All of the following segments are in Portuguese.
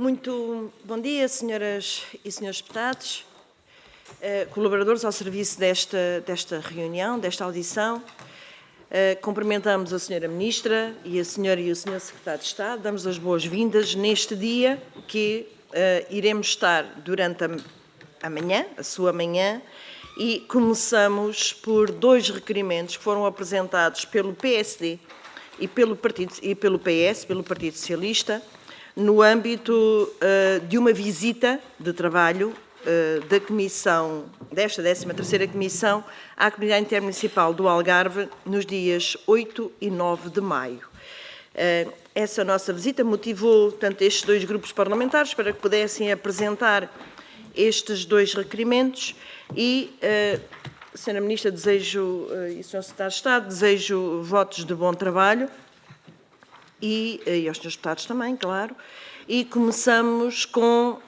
Muito bom dia, senhoras e senhores deputados, colaboradores ao serviço desta reunião, desta audição. Cumprimentamos a senhora Ministra e a senhora e o senhor Secretário de Estado. Damos as boas-vindas neste dia que iremos estar durante a manhã, a sua manhã, e começamos por dois requerimentos que foram apresentados pelo PSD e pelo PS, pelo Partido Socialista, no âmbito de uma visita de trabalho da Comissão, desta 13ª Comissão, à Comunidade Intermunicipal do Algarve, nos dias 8 e 9 de maio. Essa nossa visita motivou, portanto, estes dois grupos parlamentares para que pudessem apresentar estes dois requerimentos e, Sra. Ministra, e Sr. Secretário de Estado, desejo votos de bom trabalho e aos senhores deputados também, claro. E começamos com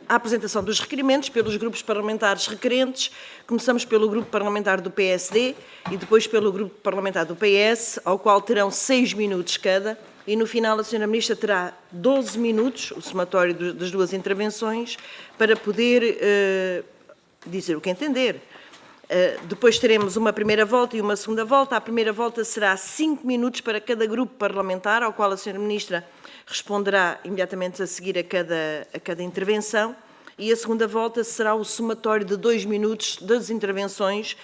a apresentação dos requerimentos pelos grupos parlamentares requerentes. Começamos pelo grupo parlamentar do PSD e depois pelo grupo parlamentar do PS, ao qual terão 6 minutos cada. E no final a Sra. Ministra terá 12 minutos, o somatório das duas intervenções, para poder dizer o que entender. Depois teremos uma primeira volta e uma segunda volta. A primeira volta será 5 minutos para cada grupo parlamentar, ao qual a Sra. Ministra responderá imediatamente a seguir a cada intervenção. E a segunda volta será o somatório de 2 minutos das intervenções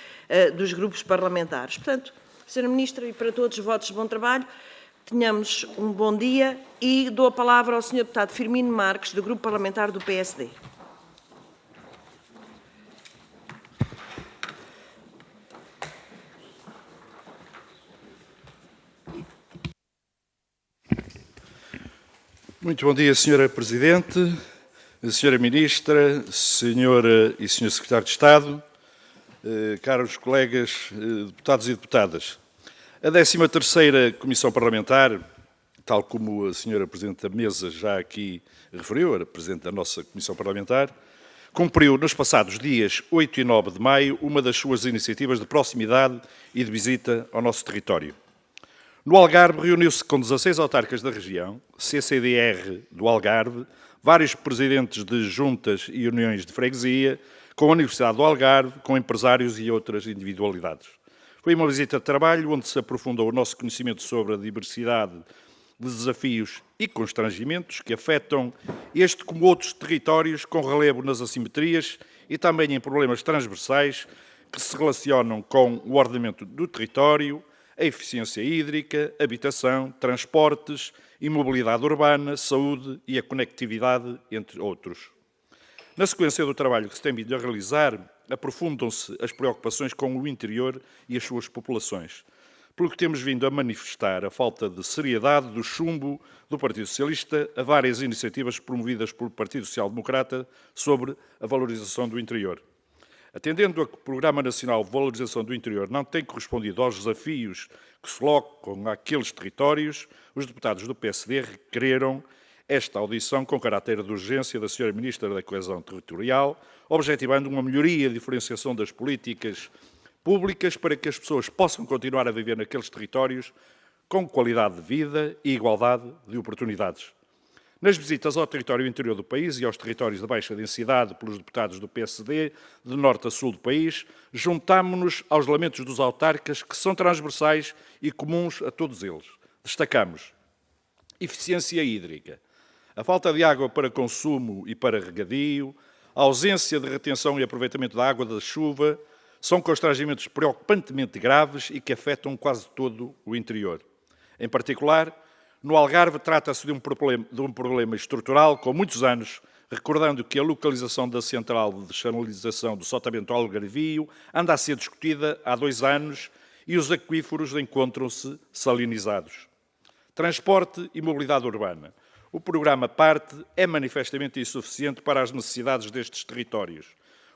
dos grupos parlamentares. Portanto, Sra. Ministra, e para todos, votos de bom trabalho. Tenhamos um bom dia e dou a palavra ao Sr. Deputado Firmino Marques, do Grupo Parlamentar do PSD. Muito bom dia, Sra. Presidente, Sra. Ministra, Sra. e Sr. Secretário de Estado, caros colegas deputados e deputadas. A 13ª Comissão Parlamentar, tal como a Sra. Presidente da Mesa já aqui referiu, a Presidente da nossa Comissão Parlamentar, cumpriu nos passados dias 8 e 9 de maio uma das suas iniciativas de proximidade e de visita ao nosso território. No Algarve, reuniu-se com 16 autarcas da região, CCDR do Algarve, vários presidentes de juntas e uniões de freguesia, com a Universidade do Algarve, com empresários e outras individualidades. Foi uma visita de trabalho onde se aprofundou o nosso conhecimento sobre a diversidade de desafios e constrangimentos que afetam este como outros territórios, com relevo nas assimetrias e também em problemas transversais que se relacionam com o ordenamento do território, a eficiência hídrica, habitação, transportes e mobilidade urbana, saúde e a conectividade, entre outros. Na sequência do trabalho que se tem vindo a realizar, aprofundam-se as preocupações com o interior e as suas populações, pelo que temos vindo a manifestar a falta de seriedade do chumbo do Partido Socialista a várias iniciativas promovidas pelo Partido Social Democrata sobre a valorização do interior. Atendendo a que o Programa Nacional de Valorização do Interior não tem correspondido aos desafios que se colocam àqueles territórios, os deputados do PSD requereram esta audição com caráter de urgência da Sra. Ministra da Coesão Territorial, objetivando uma melhoria e diferenciação das políticas públicas para que as pessoas possam continuar a viver naqueles territórios com qualidade de vida e igualdade de oportunidades. Nas visitas ao território interior do país e aos territórios de baixa densidade pelos deputados do PSD, de norte a sul do país, juntámo-nos aos lamentos dos autarcas que são transversais e comuns a todos eles. Destacamos eficiência hídrica, a falta de água para consumo e para regadio, a ausência de retenção e aproveitamento da água da chuva, são constrangimentos preocupantemente graves e que afetam quase todo o interior. Em particular, no Algarve trata-se de um problema estrutural com muitos anos, recordando que a localização da central de chanalização do Sotavento Algarvio anda a ser discutida há 2 anos e os aquíferos encontram-se salinizados. Transporte e mobilidade urbana. O programa PARTE é manifestamente insuficiente para as necessidades destes territórios.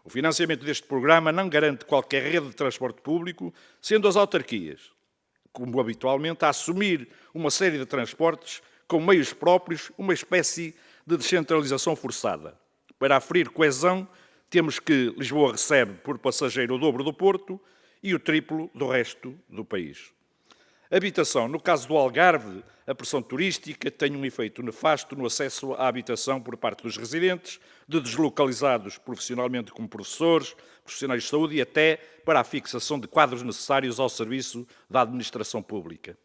O financiamento deste programa não garante qualquer rede de transporte público, sendo as autarquias, como habitualmente, a assumir uma série de transportes com meios próprios, uma espécie de descentralização forçada. Para aferir coesão, temos que Lisboa recebe por passageiro o dobro do Porto e o triplo do resto do país. Habitação. No caso do Algarve, a pressão turística tem um efeito nefasto no acesso à habitação por parte dos residentes, de deslocalizados profissionalmente como professores, profissionais de saúde e até para a fixação de quadros necessários ao serviço da administração pública.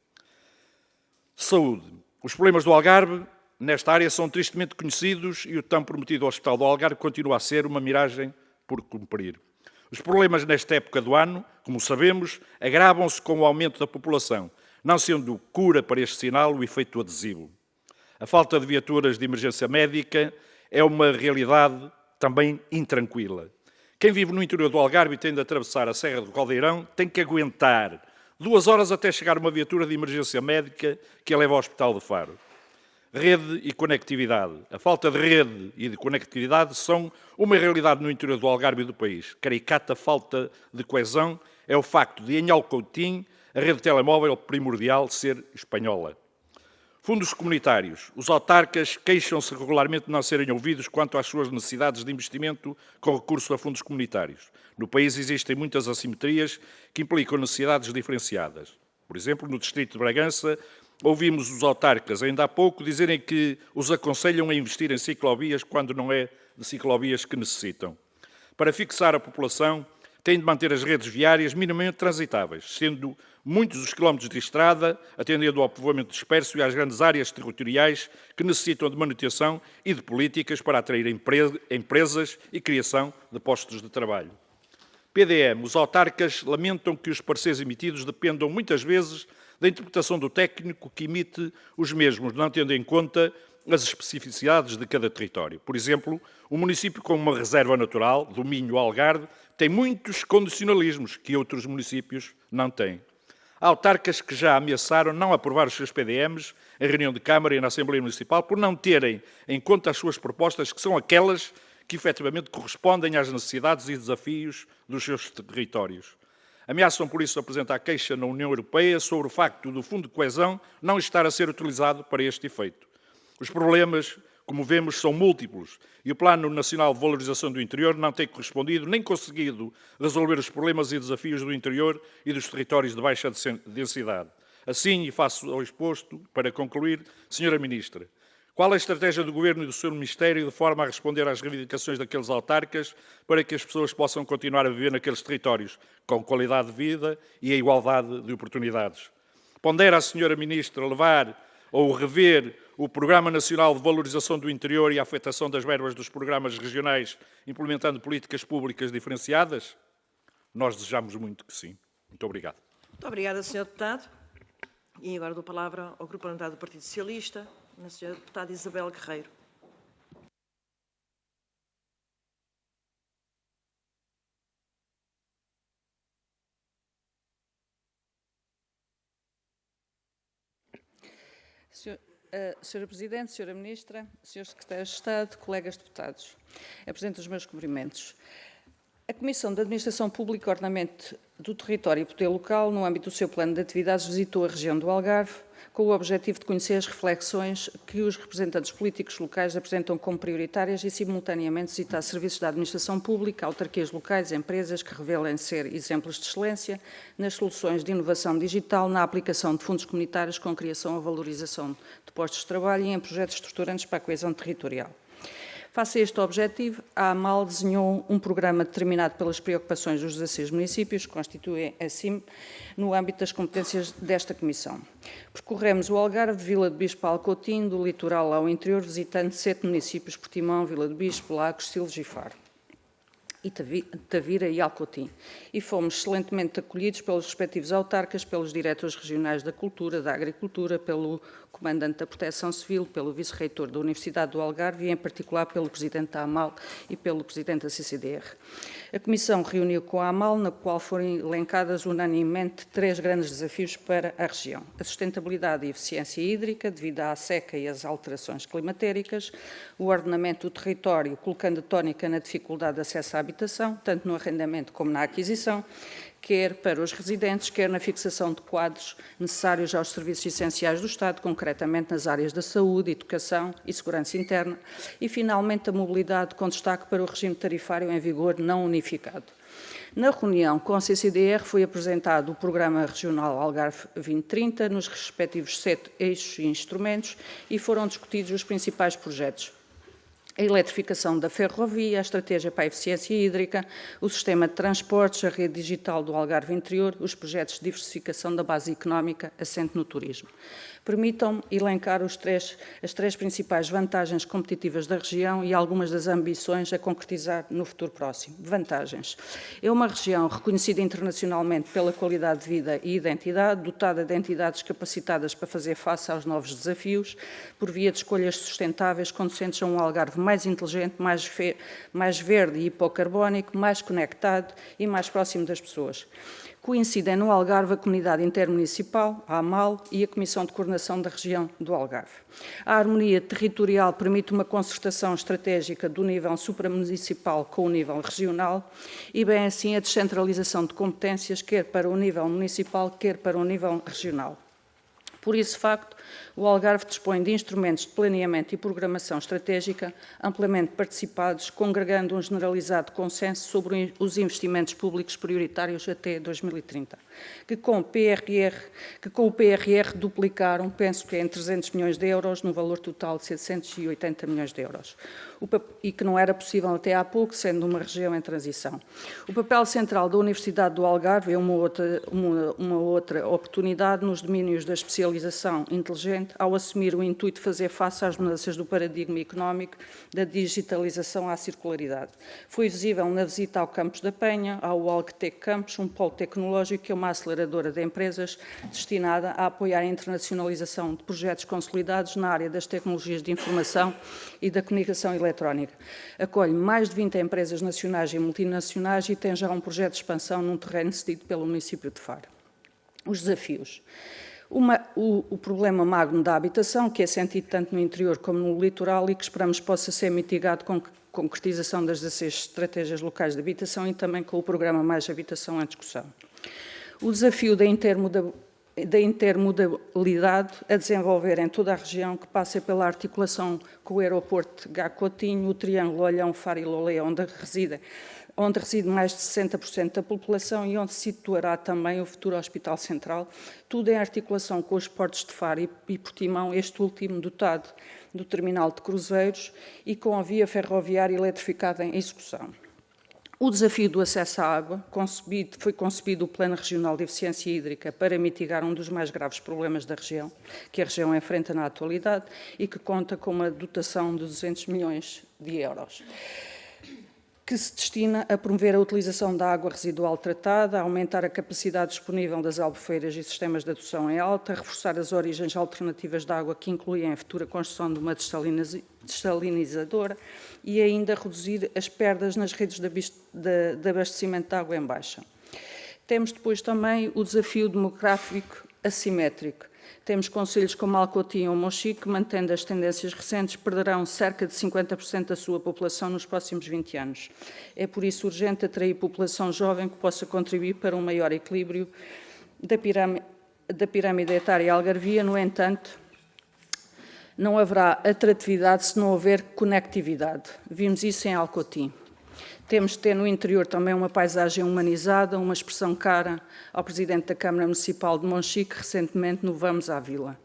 Saúde. Os problemas do Algarve nesta área são tristemente conhecidos e o tão prometido Hospital do Algarve continua a ser uma miragem por cumprir. Os problemas nesta época do ano, como sabemos, agravam-se com o aumento da população, não sendo cura para este sinal o efeito adesivo. A falta de viaturas de emergência médica é uma realidade também intranquila. Quem vive no interior do Algarve e tem de atravessar a Serra do Caldeirão tem que aguentar 2 horas até chegar uma viatura de emergência médica que a leva ao Hospital de Faro. Rede e conectividade. A falta de rede e de conectividade são uma realidade no interior do Algarve e do país. Caricata falta de coesão é o facto de, em Alcoutim, a rede de telemóvel primordial ser espanhola. Fundos comunitários. Os autarcas queixam-se regularmente de não serem ouvidos quanto às suas necessidades de investimento com recurso a fundos comunitários. No país existem muitas assimetrias que implicam necessidades diferenciadas. Por exemplo, no distrito de Bragança, ouvimos os autarcas ainda há pouco dizerem que os aconselham a investir em ciclovias quando não é de ciclovias que necessitam. Para fixar a população, têm de manter as redes viárias minimamente transitáveis, sendo muitos os quilómetros de estrada, atendendo ao povoamento disperso e às grandes áreas territoriais que necessitam de manutenção e de políticas para atrair empresas e criação de postos de trabalho. PDM. Os autarcas lamentam que os pareceres emitidos dependam muitas vezes da interpretação do técnico que emite os mesmos, não tendo em conta as especificidades de cada território. Por exemplo, o município com uma reserva natural, do Minho-Algarve, tem muitos condicionalismos que outros municípios não têm. Há autarcas que já ameaçaram não aprovar os seus PDMs em reunião de Câmara e na Assembleia Municipal por não terem em conta as suas propostas, que são aquelas que efetivamente correspondem às necessidades e desafios dos seus territórios. Ameaçam, por isso, apresentar queixa na União Europeia sobre o facto do Fundo de Coesão não estar a ser utilizado para este efeito. Os problemas, como vemos, são múltiplos e o Plano Nacional de Valorização do Interior não tem correspondido nem conseguido resolver os problemas e desafios do interior e dos territórios de baixa densidade. Assim, e faço ao exposto, para concluir, Sra. Ministra, qual a estratégia do Governo e do seu Ministério de forma a responder às reivindicações daqueles autarcas para que as pessoas possam continuar a viver naqueles territórios com qualidade de vida e a igualdade de oportunidades? Pondera a Sra. Ministra levar ou rever o Programa Nacional de Valorização do Interior e a afetação das verbas dos programas regionais, implementando políticas públicas diferenciadas? Nós desejamos muito que sim. Muito obrigado. Muito obrigada, Sr. Deputado. E agora dou a palavra ao Grupo Parlamentar do Partido Socialista, na Sra. Deputada Isabel Guerreiro. Sra. Presidente, Sra. Ministra, Sr. Secretário de Estado, colegas deputados, apresento os meus cumprimentos. A Comissão de Administração Pública e Ordenamento do Território e Poder Local, no âmbito do seu plano de atividades, visitou a região do Algarve, com o objetivo de conhecer as reflexões que os representantes políticos locais apresentam como prioritárias e, simultaneamente, visitar serviços da administração pública, autarquias locais, empresas que revelem ser exemplos de excelência nas soluções de inovação digital, na aplicação de fundos comunitários com criação ou valorização de postos de trabalho e em projetos estruturantes para a coesão territorial. Face a este objetivo, a AMAL desenhou um programa determinado pelas preocupações dos 16 municípios, que constituem assim no âmbito das competências desta Comissão. Percorremos o Algarve, de Vila do Bispo a Alcoutim, do litoral ao interior, visitando 7 municípios: Portimão, Vila do Bispo, Lagos, Silves e Faro, e Tavira e Alcoutim. E fomos excelentemente acolhidos pelos respectivos autarcas, pelos diretores regionais da Cultura, da Agricultura, pelo Comandante da Proteção Civil, pelo Vice-Reitor da Universidade do Algarve e, em particular, pelo Presidente da AMAL e pelo Presidente da CCDR. A Comissão reuniu com a AMAL, na qual foram elencadas unanimemente 3 grandes desafios para a região: a sustentabilidade e eficiência hídrica, devido à seca e às alterações climatéricas; o ordenamento do território, colocando a tónica na dificuldade de acesso à habitação, tanto no arrendamento como na aquisição, quer para os residentes, quer na fixação de quadros necessários aos serviços essenciais do Estado, concretamente nas áreas da saúde, educação e segurança interna; e, finalmente, a mobilidade, com destaque para o regime tarifário em vigor não unificado. Na reunião com a CCDR foi apresentado o Programa Regional Algarve 2030 nos respectivos 7 eixos e instrumentos e foram discutidos os principais projetos. A eletrificação da ferrovia, a estratégia para a eficiência hídrica, o sistema de transportes, a rede digital do Algarve Interior, os projetos de diversificação da base económica assente no turismo. Permitam-me elencar as três principais vantagens competitivas da região e algumas das ambições a concretizar no futuro próximo. Vantagens. É uma região reconhecida internacionalmente pela qualidade de vida e identidade, dotada de entidades capacitadas para fazer face aos novos desafios, por via de escolhas sustentáveis, conducentes a um Algarve mais inteligente, mais verde e hipocarbónico, mais conectado e mais próximo das pessoas. Coincidem no Algarve a Comunidade Intermunicipal, a AMAL, e a Comissão de Coordenação da Região do Algarve. A harmonia territorial permite uma concertação estratégica do nível supramunicipal com o nível regional e, bem assim, a descentralização de competências, quer para o nível municipal, quer para o nível regional. Por esse facto, o Algarve dispõe de instrumentos de planeamento e programação estratégica amplamente participados, congregando um generalizado consenso sobre os investimentos públicos prioritários até 2030, que com o PRR duplicaram, penso que em 300 milhões de euros, no valor total de 780 milhões de euros, e que não era possível até há pouco, sendo uma região em transição. O papel central da Universidade do Algarve é uma outra oportunidade nos domínios da especialização inteligente, ao assumir o intuito de fazer face às mudanças do paradigma económico, da digitalização à circularidade. Foi visível na visita ao Campus da Penha, ao Algtec Campus, um polo tecnológico que é uma aceleradora de empresas destinada a apoiar a internacionalização de projetos consolidados na área das tecnologias de informação e da comunicação eletrónica. Acolhe mais de 20 empresas nacionais e multinacionais e tem já um projeto de expansão num terreno cedido pelo município de Faro. Os desafios. O problema magno da habitação, que é sentido tanto no interior como no litoral e que esperamos possa ser mitigado com a concretização das 16 estratégias locais de habitação e também com o programa Mais Habitação em discussão. O desafio da intermodalidade a desenvolver em toda a região, que passa pela articulação com o aeroporto de Gacotinho, o Triângulo Olhão, Faro e Lolé, onde reside mais de 60% da população e onde se situará também o futuro Hospital Central, tudo em articulação com os portos de Faro e Portimão, este último dotado do terminal de cruzeiros e com a via ferroviária eletrificada em execução. O desafio do acesso à água, foi concebido o Plano Regional de Eficiência Hídrica para mitigar um dos mais graves problemas da região, que a região enfrenta na atualidade e que conta com uma dotação de 200 milhões de euros. Que se destina a promover a utilização da água residual tratada, a aumentar a capacidade disponível das albufeiras e sistemas de adoção em alta, a reforçar as origens alternativas de água, que incluem a futura construção de uma dessalinizadora e ainda reduzir as perdas nas redes de abastecimento de água em baixa. Temos depois também o desafio demográfico assimétrico. Temos concelhos como Alcotim ou Monchique que, mantendo as tendências recentes, perderão cerca de 50% da sua população nos próximos 20 anos. É por isso urgente atrair população jovem que possa contribuir para um maior equilíbrio da pirâmide etária algarvia. No entanto, não haverá atratividade se não houver conectividade. Vimos isso em Alcotim. Temos de ter no interior também uma paisagem humanizada, uma expressão cara ao Presidente da Câmara Municipal de Monchique, recentemente no Vamos à Vila.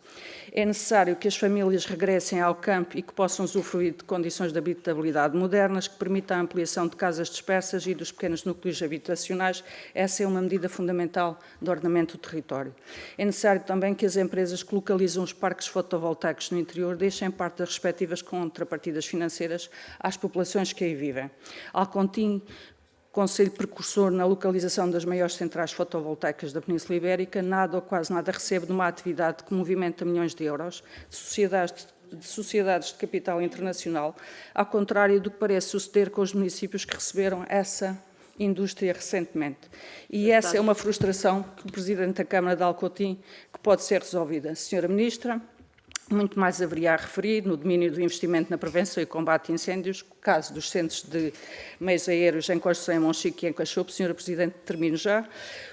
É necessário que as famílias regressem ao campo e que possam usufruir de condições de habitabilidade modernas que permitam a ampliação de casas dispersas e dos pequenos núcleos habitacionais. Essa é uma medida fundamental do ordenamento do território. É necessário também que as empresas que localizam os parques fotovoltaicos no interior deixem parte das respectivas contrapartidas financeiras às populações que aí vivem. Alcotim, Conselho precursor na localização das maiores centrais fotovoltaicas da Península Ibérica, nada ou quase nada recebe de uma atividade que movimenta milhões de euros, de sociedades de capital internacional, ao contrário do que parece suceder com os municípios que receberam essa indústria recentemente. E essa é uma frustração que o Presidente da Câmara de Alcotim que pode ser resolvida. Senhora Ministra, muito mais haveria a referir no domínio do investimento na prevenção e combate a incêndios, caso dos centros de meios aéreos em construção em Monchique e em Cachopo. Senhora Presidente, termino já.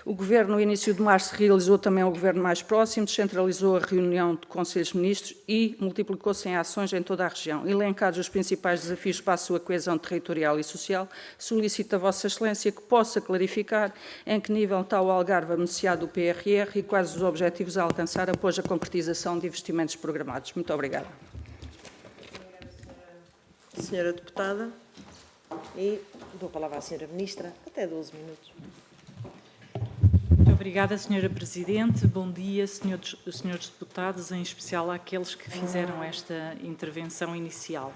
O Governo, no início de março, realizou também o Governo mais próximo, descentralizou a reunião de Conselhos de Ministros e multiplicou-se em ações em toda a região. Elencados os principais desafios para a sua coesão territorial e social, solicito a Vossa Excelência que possa clarificar em que nível está o Algarve a beneficiar do PRR e quais os objetivos a alcançar após a concretização de investimentos programados. Muito obrigada. Senhora Deputada, e dou a palavra à Senhora Ministra, até 12 minutos. Muito obrigada, Senhora Presidente. Bom dia, senhores deputados, em especial àqueles que fizeram esta intervenção inicial.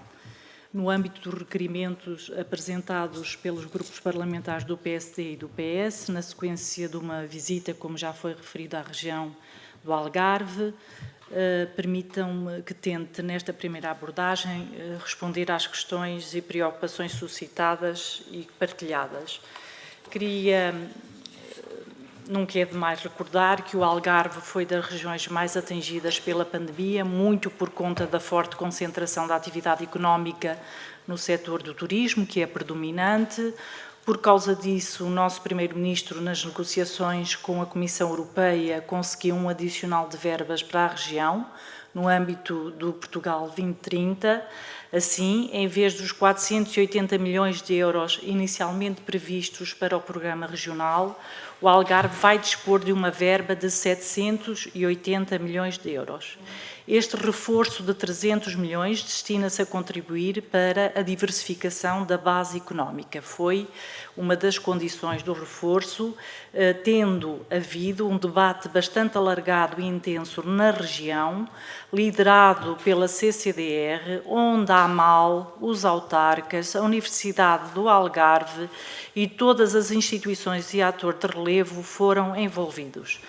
No âmbito dos requerimentos apresentados pelos grupos parlamentares do PSD e do PS, na sequência de uma visita, como já foi referido, à região do Algarve, permitam-me que tente, nesta primeira abordagem, responder às questões e preocupações suscitadas e partilhadas. Nunca é demais recordar que o Algarve foi das regiões mais atingidas pela pandemia, muito por conta da forte concentração da atividade económica no setor do turismo, que é predominante. Por causa disso, o nosso Primeiro-Ministro, nas negociações com a Comissão Europeia, conseguiu um adicional de verbas para a região, no âmbito do Portugal 2030. Assim, em vez dos 480 milhões de euros inicialmente previstos para o programa regional, o Algarve vai dispor de uma verba de 780 milhões de euros. Este reforço de 300 milhões destina-se a contribuir para a diversificação da base económica. Foi uma das condições do reforço, tendo havido um debate bastante alargado e intenso na região, liderado pela CCDR, onde a AMAL, os autarcas, a Universidade do Algarve e todas as instituições e atores de relevo foram envolvidos.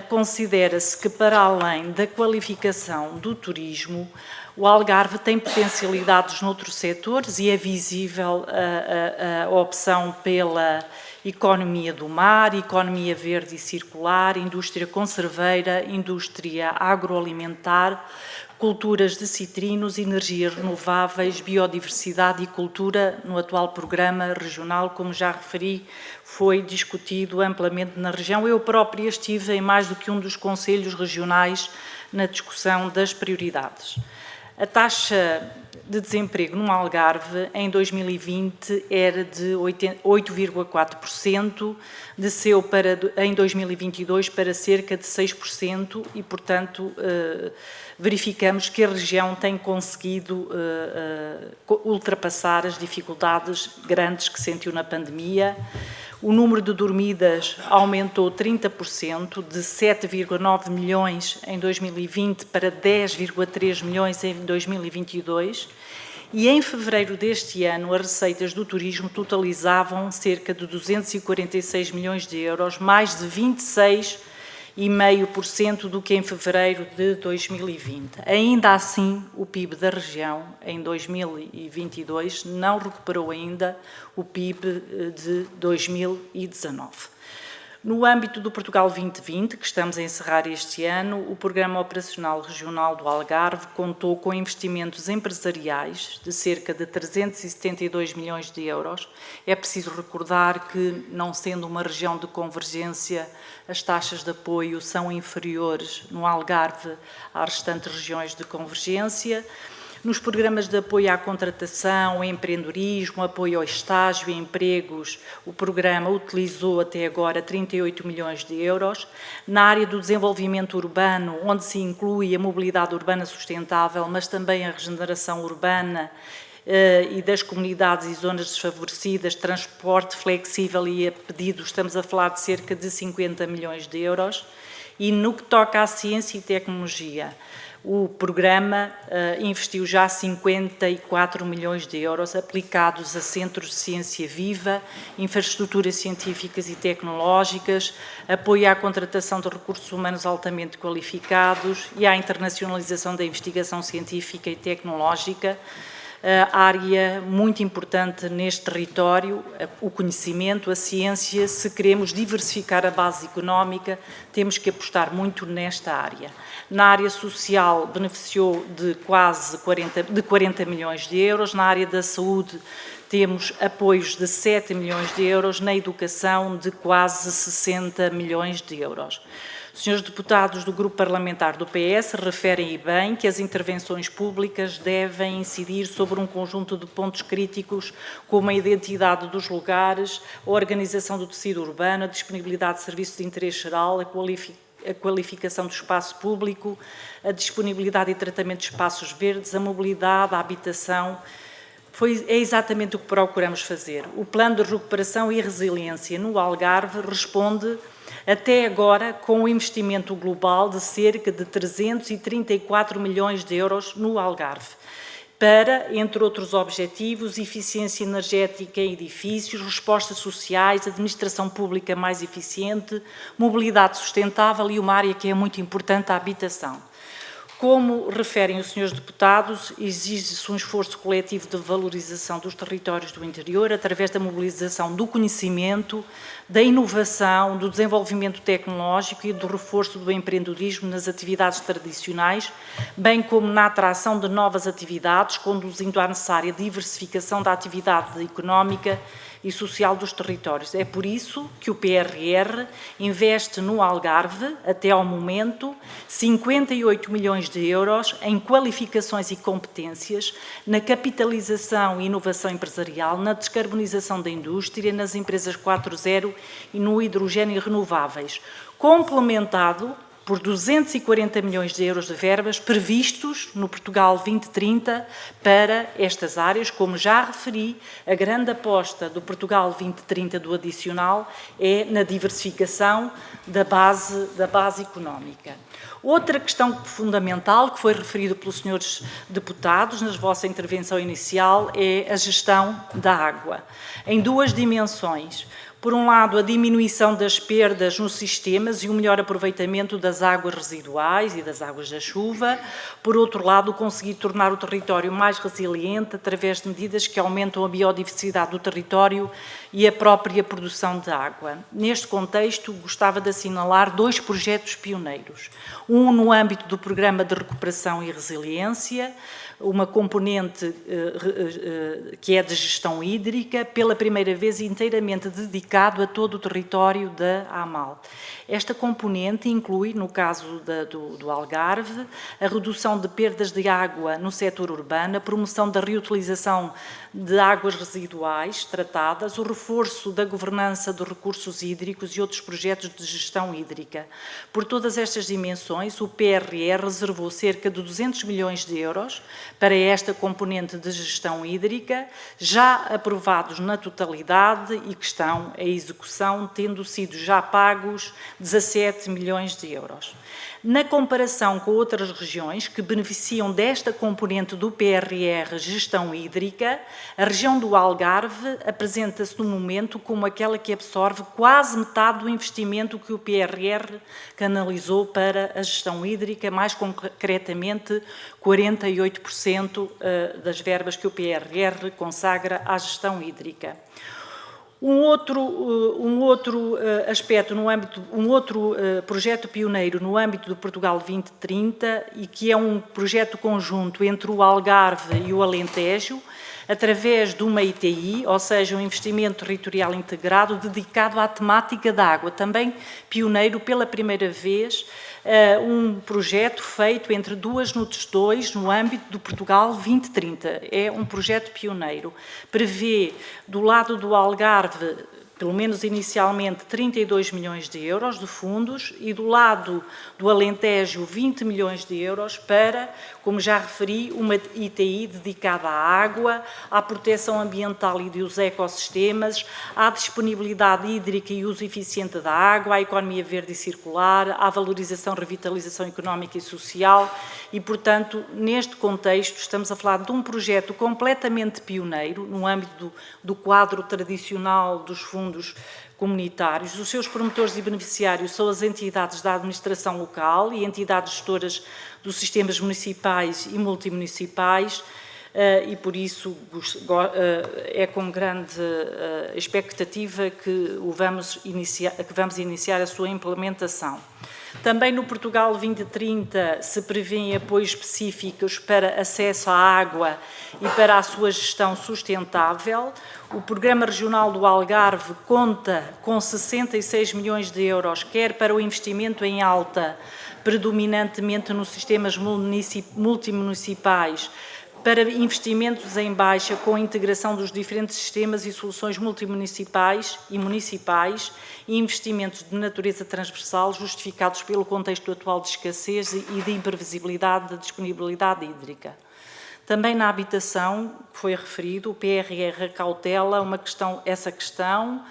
Considera-se que, para além da qualificação do turismo, o Algarve tem potencialidades noutros setores e é visível a opção pela economia do mar, economia verde e circular, indústria conserveira, indústria agroalimentar, culturas de citrinos, energias renováveis, biodiversidade e cultura. No atual programa regional, como já referi, foi discutido amplamente na região. Eu própria estive em mais do que um dos conselhos regionais na discussão das prioridades. A taxa de desemprego no Algarve em 2020 era de 8,4%, desceu em 2022 para cerca de 6% e, portanto, verificamos que a região tem conseguido ultrapassar as dificuldades grandes que sentiu na pandemia. O número de dormidas aumentou 30%, de 7,9 milhões em 2020 para 10,3 milhões em 2022. E em fevereiro deste ano, as receitas do turismo totalizavam cerca de 246 milhões de euros, mais de 26,5% do que em fevereiro de 2020. Ainda assim, o PIB da região, em 2022, não recuperou ainda o PIB de 2019. No âmbito do Portugal 2020, que estamos a encerrar este ano, o Programa Operacional Regional do Algarve contou com investimentos empresariais de cerca de 372 milhões de euros. É preciso recordar que, não sendo uma região de convergência, as taxas de apoio são inferiores no Algarve às restantes regiões de convergência. Nos programas de apoio à contratação, ao empreendedorismo, apoio ao estágio e empregos, o programa utilizou até agora 38 milhões de euros. Na área do desenvolvimento urbano, onde se inclui a mobilidade urbana sustentável, mas também a regeneração urbana e das comunidades e zonas desfavorecidas, transporte flexível e a pedido, estamos a falar de cerca de 50 milhões de euros. E no que toca à ciência e tecnologia, o programa investiu já 54 milhões de euros aplicados a centros de ciência viva, infraestruturas científicas e tecnológicas, apoio à contratação de recursos humanos altamente qualificados e à internacionalização da investigação científica e tecnológica. área muito importante neste território, o conhecimento, a ciência. Se queremos diversificar a base económica, temos que apostar muito nesta área. Na área social, beneficiou de quase 40 milhões de euros. Na área da saúde, temos apoios de 7 milhões de euros. Na educação, de quase 60 milhões de euros. Os senhores deputados do Grupo Parlamentar do PS referem bem que as intervenções públicas devem incidir sobre um conjunto de pontos críticos, como a identidade dos lugares, a organização do tecido urbano, a disponibilidade de serviços de interesse geral, a qualificação do espaço público, a disponibilidade e tratamento de espaços verdes, a mobilidade, a habitação. É exatamente o que procuramos fazer. O Plano de Recuperação e Resiliência no Algarve responde, até agora, com um investimento global de cerca de 334 milhões de euros no Algarve, para, entre outros objetivos, eficiência energética em edifícios, respostas sociais, administração pública mais eficiente, mobilidade sustentável e uma área que é muito importante, a habitação. Como referem os senhores deputados, exige-se um esforço coletivo de valorização dos territórios do interior através da mobilização do conhecimento, da inovação, do desenvolvimento tecnológico e do reforço do empreendedorismo nas atividades tradicionais, bem como na atração de novas atividades, conduzindo à necessária diversificação da atividade económica e social dos territórios. É por isso que o PRR investe no Algarve, até ao momento, 58 milhões de euros em qualificações e competências, na capitalização e inovação empresarial, na descarbonização da indústria, nas empresas 4.0 e no hidrogênio renováveis, complementado por 240 milhões de euros de verbas previstos no Portugal 2030 para estas áreas. Como já referi, a grande aposta do Portugal 2030 do adicional é na diversificação da base económica. Outra questão fundamental, que foi referida pelos senhores deputados na vossa intervenção inicial, é a gestão da água, em duas dimensões. Por um lado, a diminuição das perdas nos sistemas e o melhor aproveitamento das águas residuais e das águas da chuva. Por outro lado, conseguir tornar o território mais resiliente através de medidas que aumentam a biodiversidade do território e a própria produção de água. Neste contexto, gostava de assinalar dois projetos pioneiros. Um no âmbito do Programa de Recuperação e Resiliência, uma componente que é de gestão hídrica, pela primeira vez inteiramente dedicado a todo o território da AMAL. Esta componente inclui, no caso do Algarve, a redução de perdas de água no setor urbano, a promoção da reutilização de águas residuais tratadas, o reforço da governança dos recursos hídricos e outros projetos de gestão hídrica. Por todas estas dimensões, o PRR reservou cerca de 200 milhões de euros para esta componente de gestão hídrica, já aprovados na totalidade e que estão em execução, tendo sido já pagos 17 milhões de euros. Na comparação com outras regiões que beneficiam desta componente do PRR Gestão Hídrica, a região do Algarve apresenta-se no momento como aquela que absorve quase metade do investimento que o PRR canalizou para a gestão hídrica, mais concretamente 48% das verbas que o PRR consagra à gestão hídrica. Um outro aspecto, um outro projeto pioneiro no âmbito do Portugal 2030 e que é um projeto conjunto entre o Algarve e o Alentejo, através de uma ITI, ou seja, um investimento territorial integrado dedicado à temática da água, também pioneiro pela primeira vez, um projeto feito entre duas NUTS 2 no âmbito do Portugal 2030. É um projeto pioneiro. Prevê, do lado do Algarve, pelo menos inicialmente, 32 milhões de euros de fundos e do lado do Alentejo 20 milhões de euros para, como já referi, uma ITI dedicada à água, à proteção ambiental e dos ecossistemas, à disponibilidade hídrica e uso eficiente da água, à economia verde e circular, à valorização, revitalização económica e social e, portanto, neste contexto estamos a falar de um projeto completamente pioneiro no âmbito do quadro tradicional dos fundos comunitários. Os seus promotores e beneficiários são as entidades da administração local e entidades gestoras dos sistemas municipais e multimunicipais. e por isso é com grande expectativa que vamos iniciar a sua implementação. Também no Portugal 2030 se prevêem apoios específicos para acesso à água e para a sua gestão sustentável. O Programa Regional do Algarve conta com 66 milhões de euros, quer para o investimento em alta, predominantemente nos sistemas multimunicipais, para investimentos em baixa com a integração dos diferentes sistemas e soluções multimunicipais e municipais e investimentos de natureza transversal justificados pelo contexto atual de escassez e de imprevisibilidade da disponibilidade hídrica. Também na habitação, que foi referido, o PRR acautela essa questão,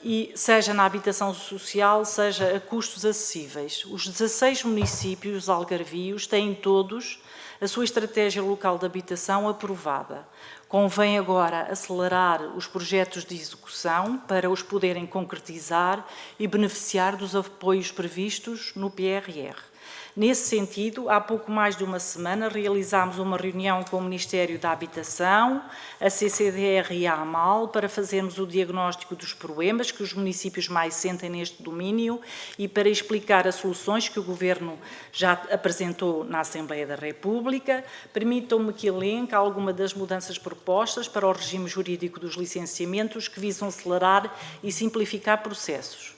e seja na habitação social, seja a custos acessíveis. Os 16 municípios algarvios têm todos a sua estratégia local de habitação aprovada. Convém agora acelerar os projetos de execução para os poderem concretizar e beneficiar dos apoios previstos no PRR. Nesse sentido, há pouco mais de uma semana, realizámos uma reunião com o Ministério da Habitação, a CCDR e a AMAL, para fazermos o diagnóstico dos problemas que os municípios mais sentem neste domínio e para explicar as soluções que o Governo já apresentou na Assembleia da República. Permitam-me que elenque alguma das mudanças propostas para o regime jurídico dos licenciamentos que visam acelerar e simplificar processos.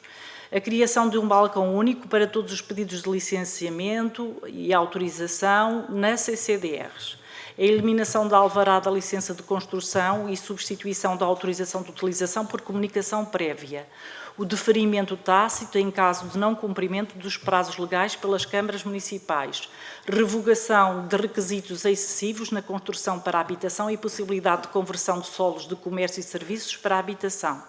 A criação de um balcão único para todos os pedidos de licenciamento e autorização na CCDRs. A eliminação da alvará da licença de construção e substituição da autorização de utilização por comunicação prévia. O deferimento tácito em caso de não cumprimento dos prazos legais pelas câmaras municipais. Revogação de requisitos excessivos na construção para a habitação e possibilidade de conversão de solos de comércio e serviços para a habitação.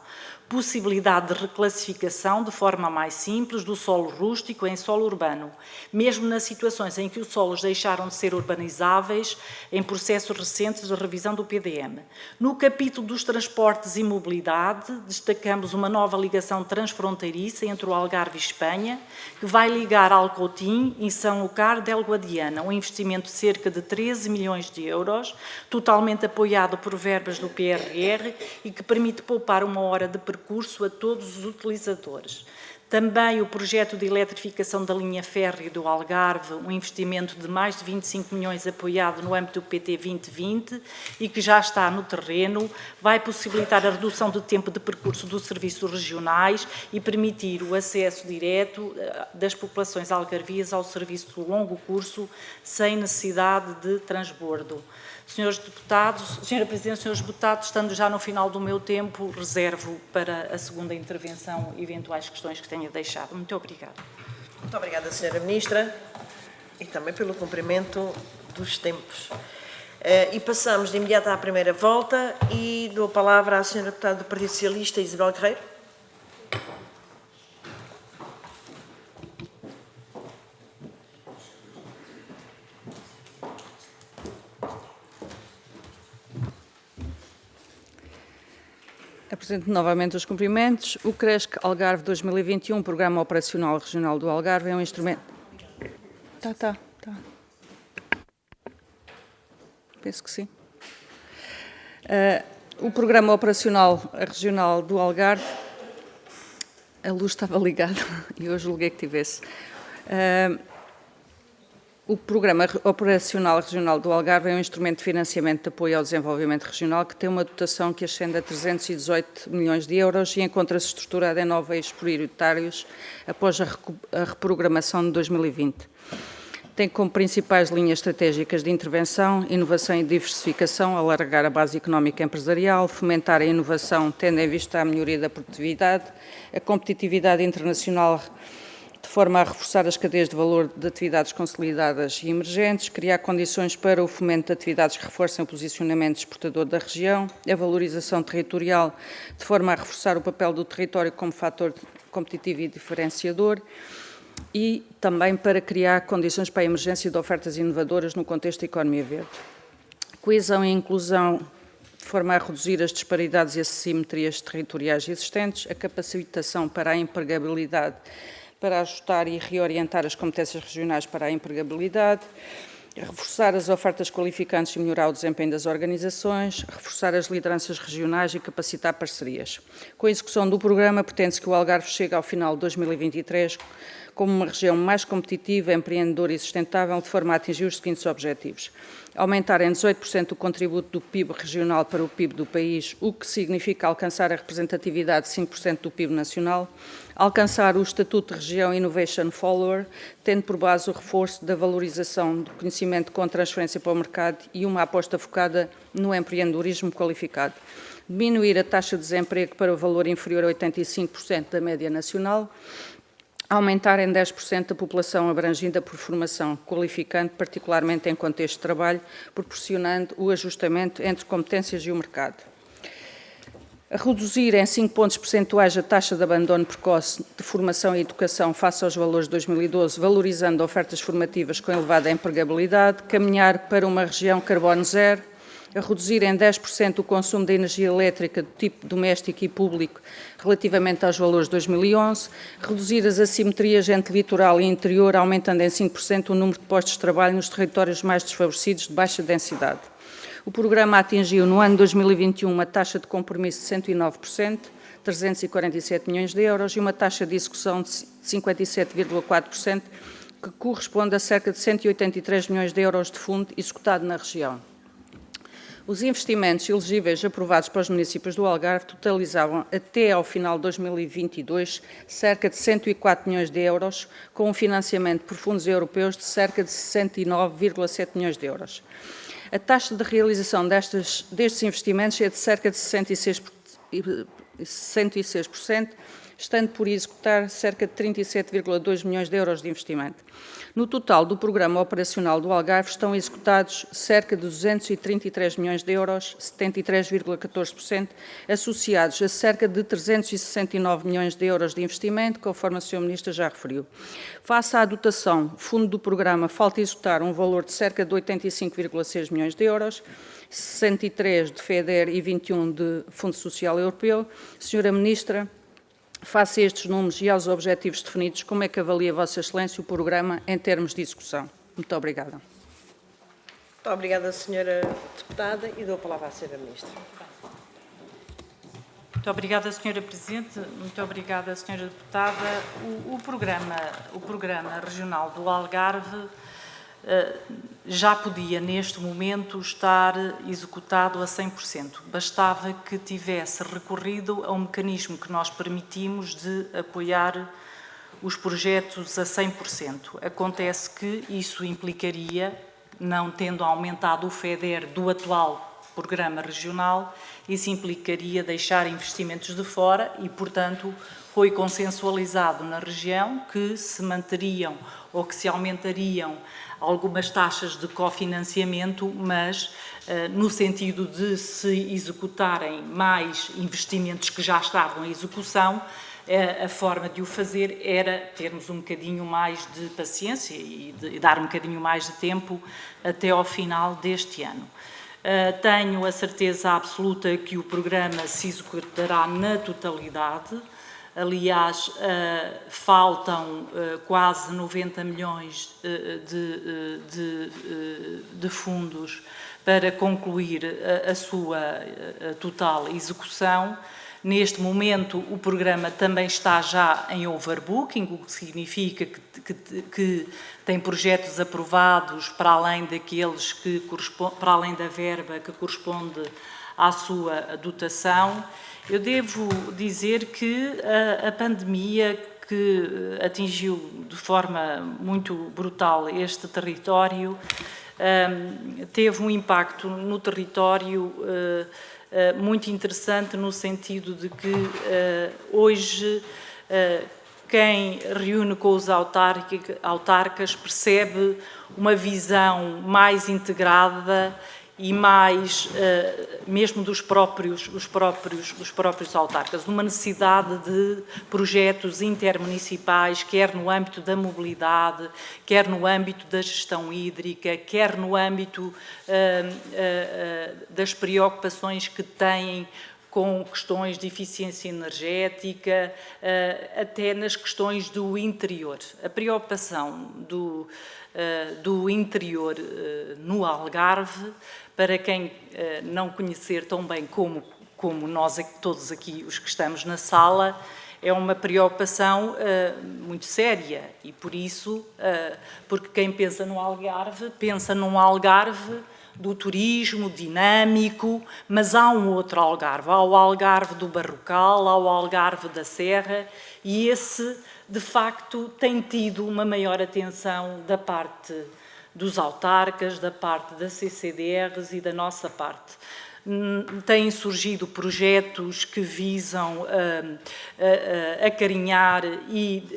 Possibilidade de reclassificação de forma mais simples do solo rústico em solo urbano, mesmo nas situações em que os solos deixaram de ser urbanizáveis em processos recentes de revisão do PDM. No capítulo dos transportes e mobilidade, destacamos uma nova ligação transfronteiriça entre o Algarve e Espanha, que vai ligar Alcotim e São Lucar del Guadiana, um investimento de cerca de 13 milhões de euros, totalmente apoiado por verbas do PRR e que permite poupar uma hora de percurso a todos os utilizadores. Também o projeto de eletrificação da linha férrea do Algarve, um investimento de mais de 25 milhões apoiado no âmbito do PT 2020 e que já está no terreno, vai possibilitar a redução do tempo de percurso dos serviços regionais e permitir o acesso direto das populações algarvias ao serviço de longo curso sem necessidade de transbordo. Senhores deputados, Senhora Presidente, senhores deputados, estando já no final do meu tempo, reservo para a segunda intervenção eventuais questões que tenha deixado. Muito obrigada. Muito obrigada, Senhora Ministra, e também pelo cumprimento dos tempos. E passamos de imediato à primeira volta e dou a palavra à Senhora Deputada do Partido Socialista, Isabel Guerreiro. Apresento novamente os cumprimentos. O CRESC Algarve 2021, Programa Operacional Regional do Algarve, é um instrumento... Tá. Penso que sim. O Programa Operacional Regional do Algarve... A luz estava ligada e eu julguei que tivesse. O Programa Operacional Regional do Algarve é um instrumento de financiamento de apoio ao desenvolvimento regional que tem uma dotação que ascende a 318 milhões de euros e encontra-se estruturada em 9 eixos prioritários após a reprogramação de 2020. Tem como principais linhas estratégicas de intervenção, inovação e diversificação, alargar a base económica empresarial, fomentar a inovação, tendo em vista a melhoria da produtividade, a competitividade internacional, de forma a reforçar as cadeias de valor de atividades consolidadas e emergentes, criar condições para o fomento de atividades que reforcem o posicionamento exportador da região, a valorização territorial, de forma a reforçar o papel do território como fator competitivo e diferenciador, e também para criar condições para a emergência de ofertas inovadoras no contexto da economia verde. Coesão e inclusão, de forma a reduzir as disparidades e assimetrias territoriais existentes, a capacitação para a empregabilidade, para ajustar e reorientar as competências regionais para a empregabilidade, reforçar as ofertas qualificantes e melhorar o desempenho das organizações, reforçar as lideranças regionais e capacitar parcerias. Com a execução do programa, pretende-se que o Algarve chegue ao final de 2023 como uma região mais competitiva, empreendedora e sustentável, de forma a atingir os seguintes objetivos: aumentar em 18% o contributo do PIB regional para o PIB do país, o que significa alcançar a representatividade de 5% do PIB nacional, alcançar o estatuto de região Innovation Follower, tendo por base o reforço da valorização do conhecimento com transferência para o mercado e uma aposta focada no empreendedorismo qualificado, diminuir a taxa de desemprego para o valor inferior a 85% da média nacional, aumentar em 10% a população abrangida por formação qualificante, particularmente em contexto de trabalho, proporcionando o ajustamento entre competências e o mercado. A reduzir em 5 pontos percentuais a taxa de abandono precoce de formação e educação face aos valores de 2012, valorizando ofertas formativas com elevada empregabilidade, caminhar para uma região carbono zero, a reduzir em 10% o consumo de energia elétrica do tipo doméstico e público relativamente aos valores de 2011, reduzir as assimetrias entre litoral e interior, aumentando em 5% o número de postos de trabalho nos territórios mais desfavorecidos de baixa densidade. O programa atingiu no ano 2021 uma taxa de compromisso de 109%, 347 milhões de euros, e uma taxa de execução de 57,4%, que corresponde a cerca de 183 milhões de euros de fundo executado na região. Os investimentos elegíveis aprovados para os municípios do Algarve totalizavam, até ao final de 2022, cerca de 104 milhões de euros, com um financiamento por fundos europeus de cerca de 69,7 milhões de euros. A taxa de realização destes investimentos é de cerca de 106%, estando por executar cerca de 37,2 milhões de euros de investimento. No total do Programa Operacional do Algarve estão executados cerca de 233 milhões de euros, 73,14%, associados a cerca de 369 milhões de euros de investimento, conforme o Sr. Ministro já referiu. Face à dotação, fundo do programa falta executar um valor de cerca de 85,6 milhões de euros, 63 de FEDER e 21 de Fundo Social Europeu. Sra. Ministra, face a estes números e aos objetivos definidos, como é que avalia Vossa Excelência o programa em termos de execução? Muito obrigada. Muito obrigada, Sra. Deputada, e dou a palavra à Sra. Ministra. Muito obrigada, Sra. Presidente. Muito obrigada, Sra. Deputada. O programa regional do Algarve já podia, neste momento, estar executado a 100%. Bastava que tivesse recorrido a um mecanismo que nós permitimos de apoiar os projetos a 100%. Acontece que isso implicaria, não tendo aumentado o FEDER do atual programa regional, isso implicaria deixar investimentos de fora e, portanto, foi consensualizado na região que se manteriam ou que se aumentariam algumas taxas de cofinanciamento, mas no sentido de se executarem mais investimentos que já estavam em execução, a forma de o fazer era termos um bocadinho mais de paciência e dar um bocadinho mais de tempo até ao final deste ano. Tenho a certeza absoluta que o programa se executará na totalidade. Aliás, faltam quase 90 milhões de fundos para concluir a sua total execução. Neste momento, o programa também está já em overbooking, o que significa que tem projetos aprovados para além daqueles que para além da verba que corresponde à sua dotação. Eu devo dizer que a pandemia que atingiu de forma muito brutal este território teve um impacto no território muito interessante, no sentido de que hoje quem reúne com os autarcas percebe uma visão mais integrada e mais, mesmo dos próprios autarcas, uma necessidade de projetos intermunicipais, quer no âmbito da mobilidade, quer no âmbito da gestão hídrica, quer no âmbito das preocupações que têm com questões de eficiência energética, até nas questões do interior. A preocupação do interior no Algarve, para quem não conhecer tão bem como nós todos aqui, os que estamos na sala, é uma preocupação muito séria e, por isso, porque quem pensa no Algarve, pensa num Algarve do turismo dinâmico, mas há um outro Algarve. Há o Algarve do Barrocal, há o Algarve da Serra e esse, de facto, tem tido uma maior atenção da parte dos autarcas, da parte das CCDRs e da nossa parte. Têm surgido projetos que visam acarinhar e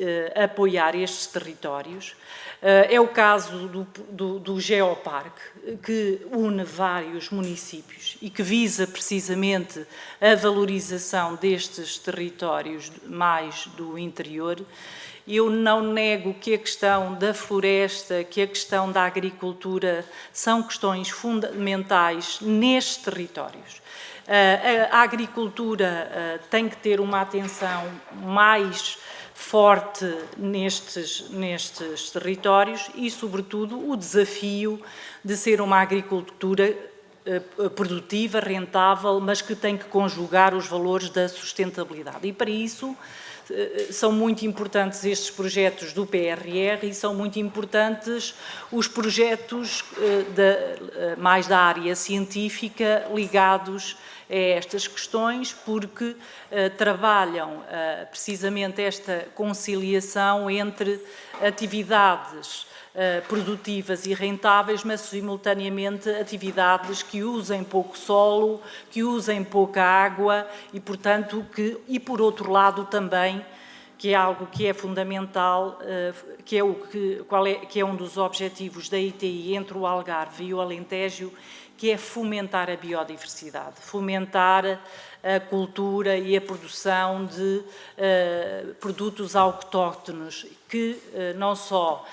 apoiar estes territórios. É o caso do Geoparque, que une vários municípios e que visa precisamente a valorização destes territórios mais do interior. Eu não nego que a questão da floresta, que a questão da agricultura são questões fundamentais nestes territórios. A agricultura tem que ter uma atenção mais forte nestes territórios e, sobretudo, o desafio de ser uma agricultura produtiva, rentável, mas que tem que conjugar os valores da sustentabilidade. E, para isso, são muito importantes estes projetos do PRR e são muito importantes os projetos mais da área científica ligados a estas questões, porque trabalham precisamente esta conciliação entre atividades produtivas e rentáveis, mas simultaneamente atividades que usem pouco solo, que usem pouca água e, portanto, e por outro lado também, que é algo que é fundamental, que é um dos objetivos da ITI entre o Algarve e o Alentejo, que é fomentar a biodiversidade, fomentar a cultura e a produção de produtos autóctonos que não só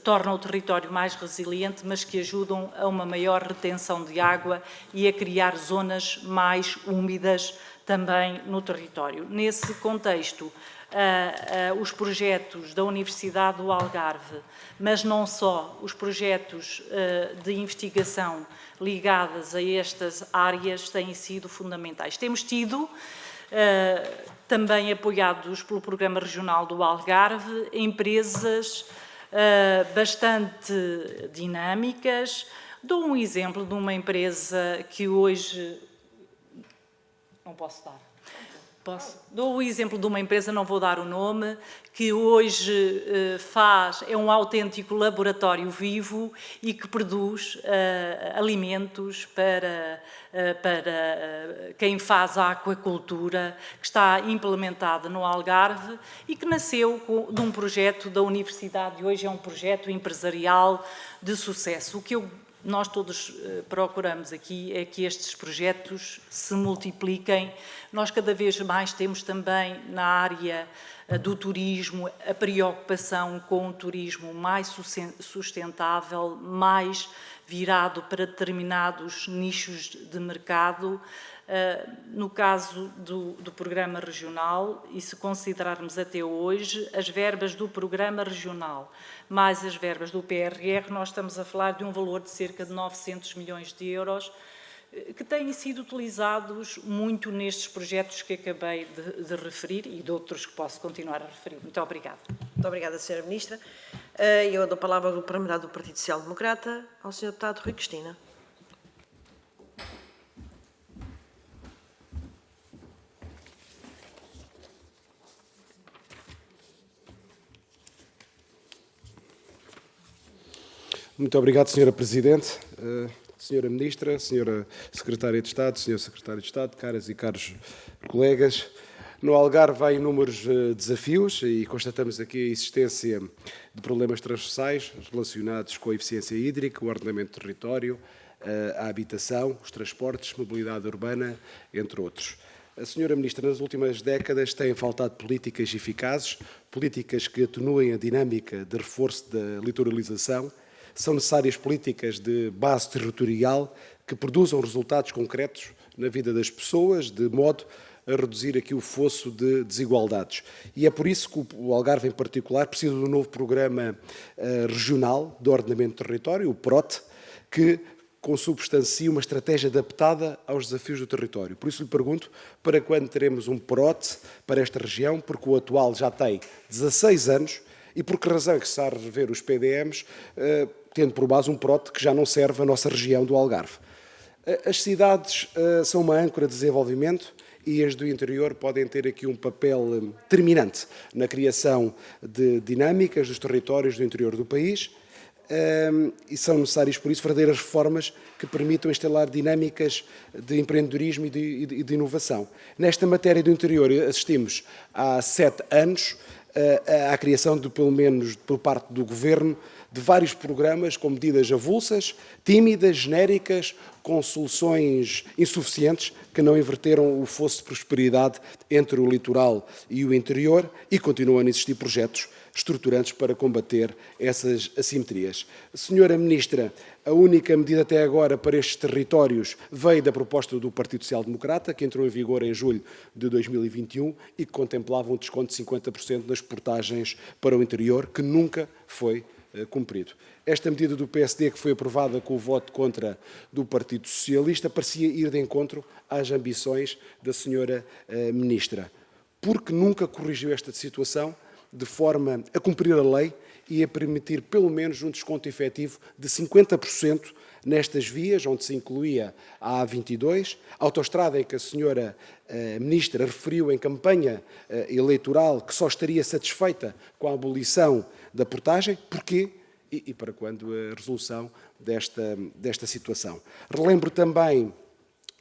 tornam o território mais resiliente, mas que ajudam a uma maior retenção de água e a criar zonas mais úmidas também no território. Nesse contexto, os projetos da Universidade do Algarve, mas não só, os projetos de investigação ligadas a estas áreas têm sido fundamentais. Temos tido, também apoiados pelo Programa Regional do Algarve, empresas bastante dinâmicas. Dou um exemplo de uma empresa que hoje... Não posso dar. Dou o exemplo de uma empresa, não vou dar o nome, que hoje é um autêntico laboratório vivo e que produz alimentos para quem faz a aquacultura, que está implementada no Algarve e que nasceu de um projeto da Universidade e hoje é um projeto empresarial de sucesso. O que nós todos procuramos aqui é que estes projetos se multipliquem. Nós cada vez mais temos também na área do turismo a preocupação com um turismo mais sustentável, mais virado para determinados nichos de mercado. No caso do Programa Regional, e se considerarmos até hoje, as verbas do Programa Regional mais as verbas do PRR, nós estamos a falar de um valor de cerca de 900 milhões de euros, que têm sido utilizados muito nestes projetos que acabei de referir e de outros que posso continuar a referir. Muito obrigada. Muito obrigada, Sra. Ministra. Eu dou a palavra ao Parlamentar do Partido Social Democrata, ao Sr. Deputado Rui Cristina. Muito obrigado, Sra. Presidente, Sra. Ministra, Sra. Secretária de Estado, Sr. Secretário de Estado, caras e caros colegas. No Algarve há inúmeros desafios e constatamos aqui a existência de problemas transversais relacionados com a eficiência hídrica, o ordenamento do território, a habitação, os transportes, mobilidade urbana, entre outros. A Sra. Ministra, nas últimas décadas têm faltado políticas eficazes, políticas que atenuem a dinâmica de reforço da litoralização. São necessárias políticas de base territorial que produzam resultados concretos na vida das pessoas, de modo a reduzir aqui o fosso de desigualdades. E é por isso que o Algarve, em particular, precisa de um novo programa regional de ordenamento do território, o PROT, que consubstancia uma estratégia adaptada aos desafios do território. Por isso lhe pergunto, para quando teremos um PROT para esta região, porque o atual já tem 16 anos, e por que razão é que se está a rever os PDMs, tendo por base um PROT que já não serve a nossa região do Algarve. As cidades são uma âncora de desenvolvimento e as do interior podem ter aqui um papel determinante na criação de dinâmicas dos territórios do interior do país, e são necessárias, por isso, verdadeiras reformas que permitam instalar dinâmicas de empreendedorismo e de inovação. Nesta matéria do interior, assistimos há 7 anos à criação de, pelo menos por parte do Governo, de vários programas com medidas avulsas, tímidas, genéricas, com soluções insuficientes que não inverteram o fosso de prosperidade entre o litoral e o interior, e continuam a existir projetos estruturantes para combater essas assimetrias. Senhora Ministra, a única medida até agora para estes territórios veio da proposta do Partido Social Democrata, que entrou em vigor em julho de 2021 e que contemplava um desconto de 50% das portagens para o interior, que nunca foi cumprido. Esta medida do PSD, que foi aprovada com o voto contra do Partido Socialista, parecia ir de encontro às ambições da senhora Ministra. Porque nunca corrigiu esta situação de forma a cumprir a lei e a permitir pelo menos um desconto efetivo de 50% nestas vias, onde se incluía a A22, a autoestrada em que a senhora Ministra referiu em campanha eleitoral que só estaria satisfeita com a abolição da portagem. Porquê? E para quando a resolução desta situação? Relembro também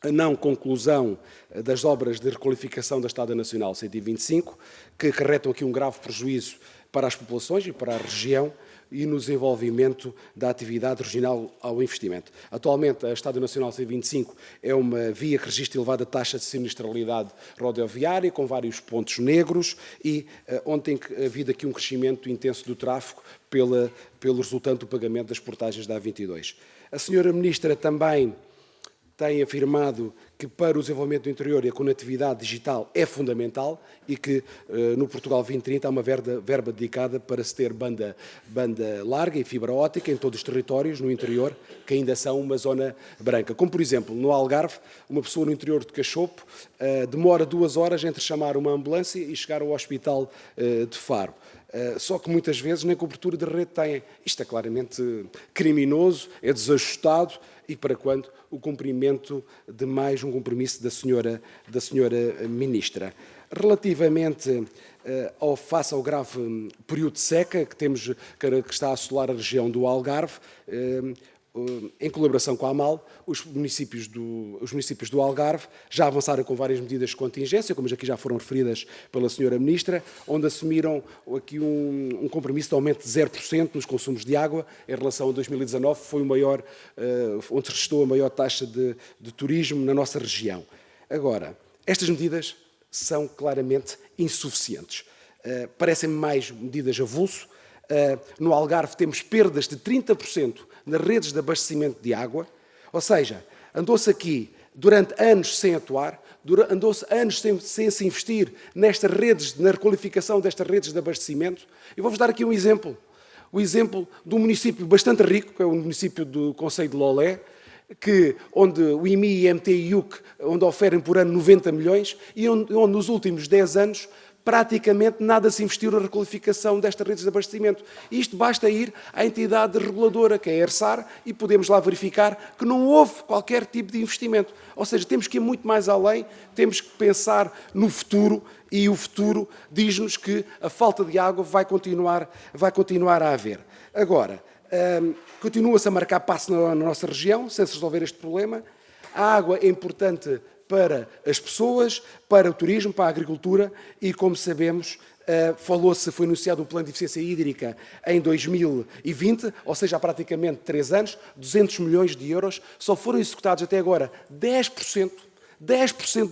a não conclusão das obras de requalificação da Estrada Nacional 125, que acarretam aqui um grave prejuízo para as populações e para a região e no desenvolvimento da atividade regional ao investimento. Atualmente, a Estrada Nacional 125 é uma via que registra elevada taxa de sinistralidade rodoviária, com vários pontos negros e onde tem havido aqui um crescimento intenso do tráfego pelo resultante do pagamento das portagens da A22. A senhora Ministra também tem afirmado que para o desenvolvimento do interior e a conectividade digital é fundamental e que no Portugal 2030 há uma verba dedicada para se ter banda larga e fibra óptica em todos os territórios no interior, que ainda são uma zona branca. Como, por exemplo, no Algarve, uma pessoa no interior de Cachopo demora 2 horas entre chamar uma ambulância e chegar ao hospital de Faro. Só que muitas vezes nem cobertura de rede têm. Isto é claramente criminoso, é desajustado e para quando o cumprimento de mais um compromisso da senhora Ministra. Relativamente face ao grave período de seca que está a assolar a região do Algarve, em colaboração com a AMAL, os municípios do Algarve já avançaram com várias medidas de contingência, como aqui já foram referidas pela senhora Ministra, onde assumiram aqui um compromisso de aumento de 0% nos consumos de água em relação a 2019, foi o maior, onde se registrou a maior taxa de turismo na nossa região. Agora, estas medidas são claramente insuficientes. Parecem mais medidas avulso. No Algarve temos perdas de 30% nas redes de abastecimento de água, ou seja, andou-se aqui durante anos sem atuar, andou-se anos sem se investir nestas redes, na requalificação destas redes de abastecimento. Eu vou-vos dar aqui um exemplo. O exemplo de um município bastante rico, que é o município do Concelho de Lolé, onde o IMI e MT e UC, onde oferem por ano 90 milhões, e onde nos últimos 10 anos praticamente nada se investiu na requalificação destas redes de abastecimento. Isto basta ir à entidade reguladora, que é a ERSAR, e podemos lá verificar que não houve qualquer tipo de investimento. Ou seja, temos que ir muito mais além, temos que pensar no futuro, e o futuro diz-nos que a falta de água vai continuar a haver. Agora, continua-se a marcar passo na nossa região, sem se resolver este problema. A água é importante para as pessoas, para o turismo, para a agricultura e, como sabemos, foi anunciado um plano de eficiência hídrica em 2020, ou seja, há praticamente 3 anos, 200 milhões de euros, só foram executados até agora 10%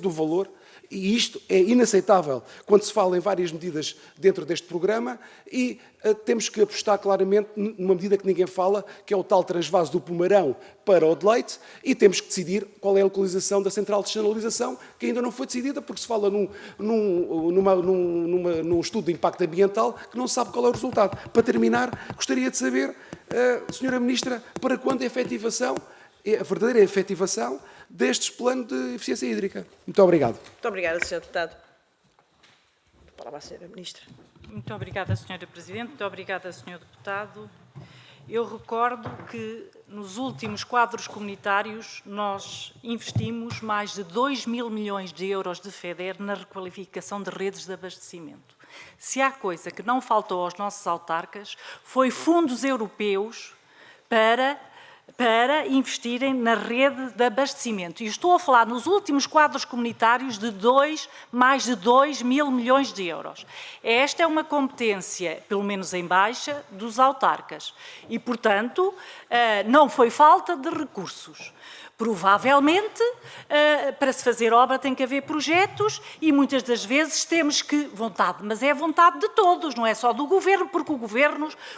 do valor. E isto é inaceitável quando se fala em várias medidas dentro deste programa e temos que apostar claramente numa medida que ninguém fala, que é o tal transvase do Pomarão para o de Leite, e temos que decidir qual é a localização da central de dessalinização, que ainda não foi decidida, porque se fala num estudo de impacto ambiental que não se sabe qual é o resultado. Para terminar, gostaria de saber, Sra. Ministra, para quando a verdadeira efetivação destes planos de eficiência hídrica. Muito obrigado. Muito obrigada, Sr. Deputado. Palavra à Sra. Ministra. Muito obrigada, Sra. Presidente. Muito obrigada, Sr. Deputado. Eu recordo que nos últimos quadros comunitários nós investimos mais de 2 mil milhões de euros de FEDER na requalificação de redes de abastecimento. Se há coisa que não faltou aos nossos autarcas foi fundos europeus para investirem na rede de abastecimento. E estou a falar nos últimos quadros comunitários de mais de 2 mil milhões de euros. Esta é uma competência, pelo menos em baixa, dos autarcas. E, portanto, não foi falta de recursos. Provavelmente, para se fazer obra tem que haver projetos e muitas das vezes temos que vontade, mas é a vontade de todos, não é só do Governo, porque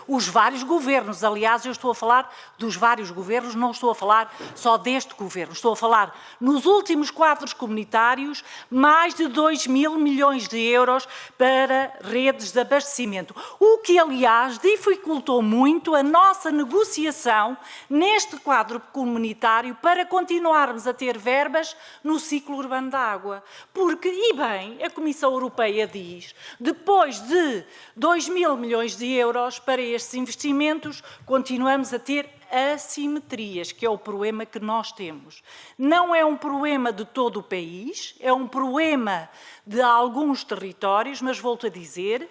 os vários governos, aliás, eu estou a falar dos vários governos, não estou a falar só deste Governo, estou a falar nos últimos quadros comunitários, mais de 2 mil milhões de euros para redes de abastecimento, o que, aliás, dificultou muito a nossa negociação neste quadro comunitário para continuarmos a ter verbas no ciclo urbano da água. Porque, e bem, a Comissão Europeia diz, depois de 2 mil milhões de euros para estes investimentos, continuamos a ter assimetrias, que é o problema que nós temos. Não é um problema de todo o país, é um problema de alguns territórios, mas volto a dizer,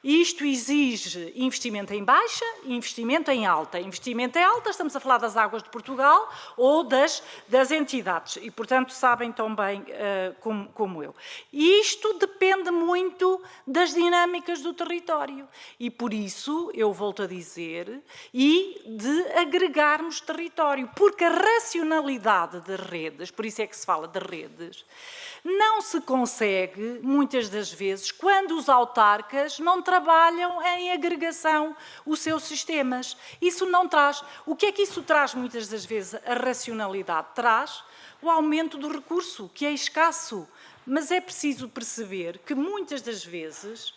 isto exige investimento em baixa e investimento em alta. Investimento em alta, estamos a falar das águas de Portugal ou das entidades. E, portanto, sabem tão bem como eu. E isto depende muito das dinâmicas do território. E, por isso, eu volto a dizer, e de agregarmos território. Porque a racionalidade de redes, por isso é que se fala de redes, não se consegue, muitas das vezes, quando os autarcas não trabalham em agregação os seus sistemas. Isso não traz. O que é que isso traz, muitas das vezes, a racionalidade? Traz o aumento do recurso, que é escasso. Mas é preciso perceber que, muitas das vezes,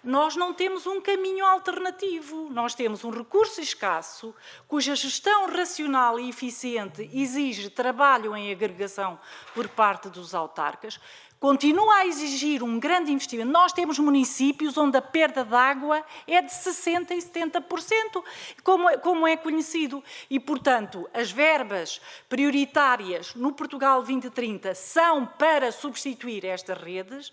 nós não temos um caminho alternativo. Nós temos um recurso escasso, cuja gestão racional e eficiente exige trabalho em agregação por parte dos autarcas, continua a exigir um grande investimento. Nós temos municípios onde a perda de água é de 60% e 70%, como é conhecido. E, portanto, as verbas prioritárias no Portugal 2030 são para substituir estas redes.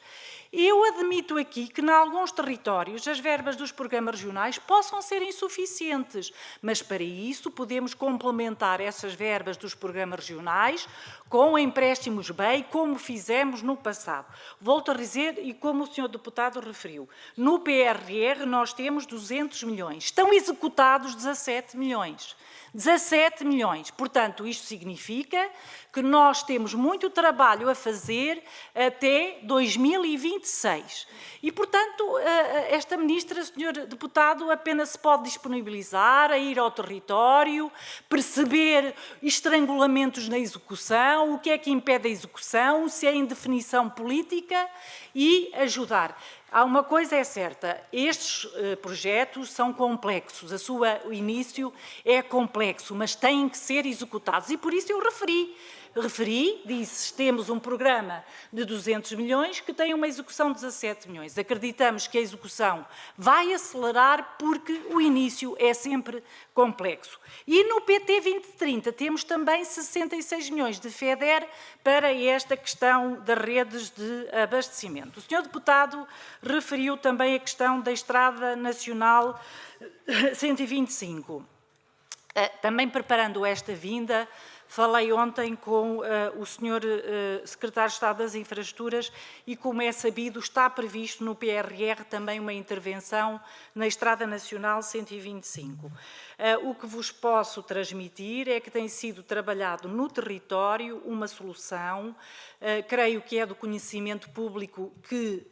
Eu admito aqui que, em alguns territórios, as verbas dos programas regionais possam ser insuficientes, mas para isso podemos complementar essas verbas dos programas regionais com empréstimos BEI, como fizemos no passado. Volto a dizer, e como o Sr. Deputado referiu, no PRR nós temos 200 milhões, estão executados 17 milhões. 17 milhões. Portanto, isto significa que nós temos muito trabalho a fazer até 2026. E, portanto, esta Ministra, Sr. Deputado, apenas se pode disponibilizar a ir ao território, perceber estrangulamentos na execução, o que é que impede a execução, se é indefinição política e ajudar. Há uma coisa é certa, estes projetos são complexos, o início é complexo, mas têm que ser executados e por isso eu disse, temos um programa de 200 milhões que tem uma execução de 17 milhões. Acreditamos que a execução vai acelerar porque o início é sempre complexo. E no PT 2030 temos também 66 milhões de FEDER para esta questão das redes de abastecimento. O Sr. Deputado referiu também a questão da Estrada Nacional 125. Também preparando esta vinda, Falei ontem com o Sr. Secretário de Estado das Infraestruturas e, como é sabido, está previsto no PRR também uma intervenção na Estrada Nacional 125. O que vos posso transmitir é que tem sido trabalhado no território uma solução, creio que é do conhecimento público que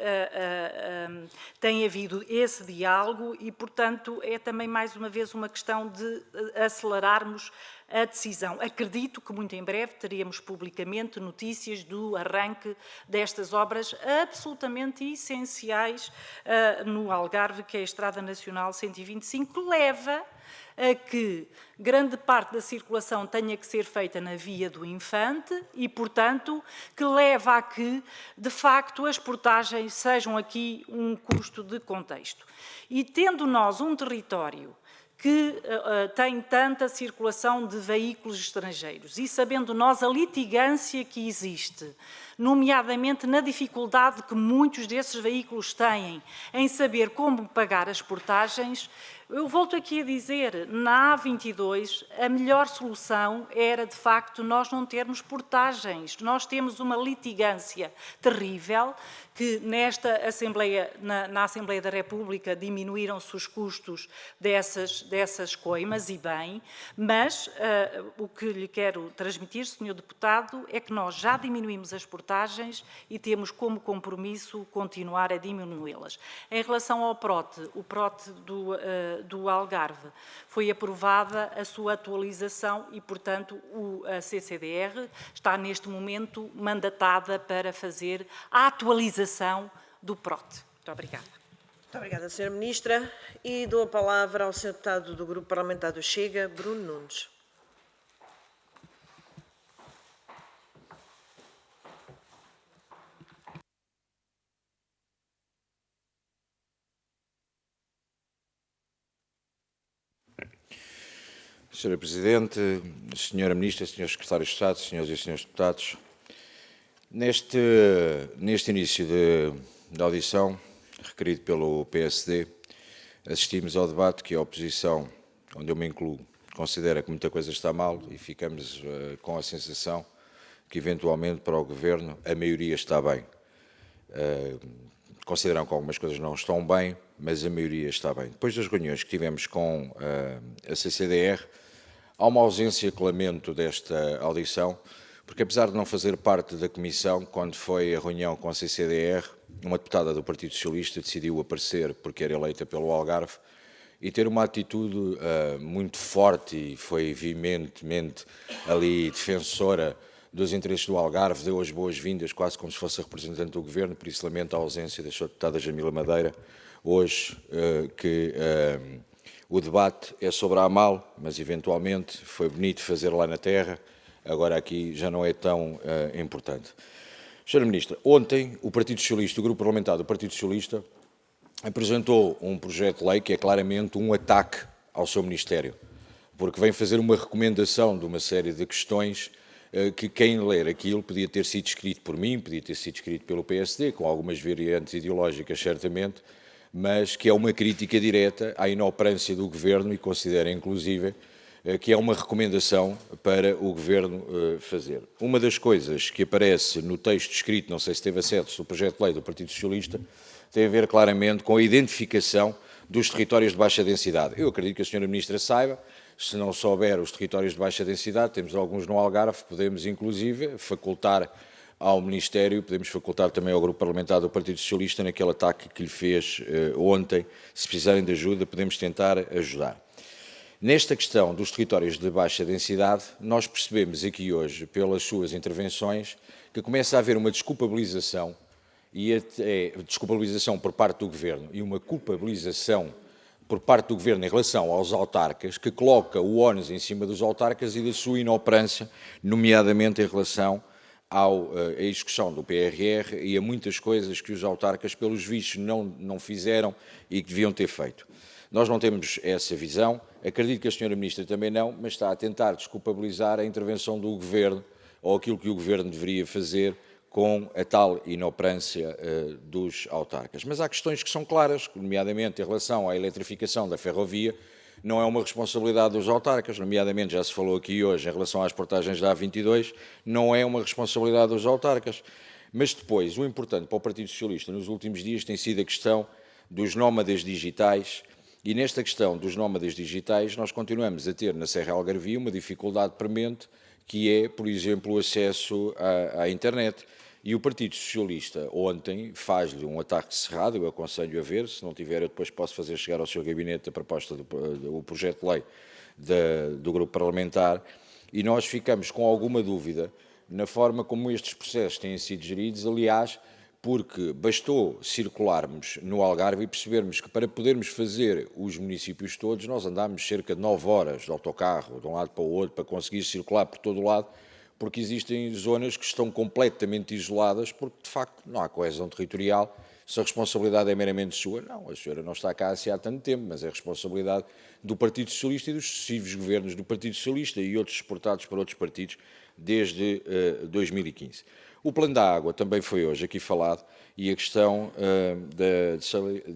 tem havido esse diálogo e, portanto, é também mais uma vez uma questão de acelerarmos a decisão. Acredito que muito em breve teremos publicamente notícias do arranque destas obras absolutamente essenciais no Algarve, que é a Estrada Nacional 125, que leva a que grande parte da circulação tenha que ser feita na via do Infante e, portanto, que leva a que, de facto, as portagens sejam aqui um custo de contexto. E tendo nós um território que tem tanta circulação de veículos estrangeiros e sabendo nós a litigância que existe, nomeadamente na dificuldade que muitos desses veículos têm em saber como pagar as portagens, eu volto aqui a dizer, na A22, a melhor solução era, de facto, nós não termos portagens. Nós temos uma litigância terrível, que nesta Assembleia, na Assembleia da República, diminuíram-se os custos dessas coimas, e bem, mas o que lhe quero transmitir, Sr. Deputado, é que nós já diminuímos as portagens e temos como compromisso continuar a diminuí-las. Em relação ao PROTE, o PROTE do Algarve, foi aprovada a sua atualização e, portanto, a CCDR está neste momento mandatada para fazer a atualização do PROTE. Muito obrigada. Muito obrigada, Sra. Ministra. E dou a palavra ao Sr. Deputado do Grupo Parlamentar do Chega, Bruno Nunes. Sra. Presidente, Sra. Ministra, Sr. Secretário de Estado, Sras. e Srs. Deputados, neste início de audição, requerido pelo PSD, assistimos ao debate que a oposição, onde eu me incluo, considera que muita coisa está mal e ficamos com a sensação que, eventualmente, para o Governo, a maioria está bem. Consideram que algumas coisas não estão bem, mas a maioria está bem. Depois das reuniões que tivemos com a CCDR, há uma ausência que lamento desta audição, porque apesar de não fazer parte da comissão, quando foi a reunião com a CCDR, uma deputada do Partido Socialista decidiu aparecer porque era eleita pelo Algarve e ter uma atitude muito forte e foi veementemente ali defensora dos interesses do Algarve, deu as boas-vindas quase como se fosse a representante do Governo, por isso lamento a ausência da sua deputada Jamila Madeira, hoje que o debate é sobre a AMAL, mas eventualmente foi bonito fazer lá na terra, agora aqui já não é tão importante. Sra. Ministra, ontem o Partido Socialista, o Grupo Parlamentar do Partido Socialista, apresentou um projeto de lei que é claramente um ataque ao seu Ministério, porque vem fazer uma recomendação de uma série de questões que quem ler aquilo podia ter sido escrito por mim, podia ter sido escrito pelo PSD, com algumas variantes ideológicas certamente, mas que é uma crítica direta à inoperância do Governo e considera, inclusive, que é uma recomendação para o Governo fazer. Uma das coisas que aparece no texto escrito, não sei se teve acesso ao projeto de lei do Partido Socialista, tem a ver claramente com a identificação dos territórios de baixa densidade. Eu acredito que a Sra. Ministra saiba, se não souber os territórios de baixa densidade, temos alguns no Algarve, podemos inclusive facultar ao Ministério, podemos facultar também ao Grupo Parlamentar do Partido Socialista naquele ataque que lhe fez ontem. Se precisarem de ajuda, podemos tentar ajudar. Nesta questão dos territórios de baixa densidade, nós percebemos aqui hoje, pelas suas intervenções, que começa a haver uma desculpabilização, e até desculpabilização por parte do Governo e uma culpabilização por parte do Governo em relação aos autarcas, que coloca o ónus em cima dos autarcas e da sua inoperância, nomeadamente em relação à execução do PRR e a muitas coisas que os autarcas, pelos vistos, não fizeram e que deviam ter feito. Nós não temos essa visão, acredito que a Sra. Ministra também não, mas está a tentar desculpabilizar a intervenção do Governo ou aquilo que o Governo deveria fazer com a tal inoperância dos autarcas. Mas há questões que são claras, nomeadamente em relação à eletrificação da ferrovia. não é uma responsabilidade dos autarcas, nomeadamente, já se falou aqui hoje, em relação às portagens da A22, não é uma responsabilidade dos autarcas. Mas depois, o importante para o Partido Socialista nos últimos dias tem sido a questão dos nómadas digitais, e nesta questão dos nómadas digitais nós continuamos a ter na Serra Algarvia uma dificuldade premente, que é, por exemplo, o acesso à internet. E o Partido Socialista ontem faz-lhe um ataque cerrado, eu aconselho a ver, se não tiver eu depois posso fazer chegar ao seu gabinete a proposta do projeto de lei do grupo parlamentar, e nós ficamos com alguma dúvida na forma como estes processos têm sido geridos, aliás, porque bastou circularmos no Algarve e percebermos que para podermos fazer os municípios todos, nós andámos cerca de 9 horas de autocarro, de um lado para o outro, para conseguir circular por todo o lado, porque existem zonas que estão completamente isoladas, porque de facto não há coesão territorial. Se a responsabilidade é meramente sua, não, a senhora não está cá assim há tanto tempo, mas é responsabilidade do Partido Socialista e dos sucessivos governos do Partido Socialista e outros exportados por outros partidos desde 2015. O plano da água também foi hoje aqui falado, e a questão da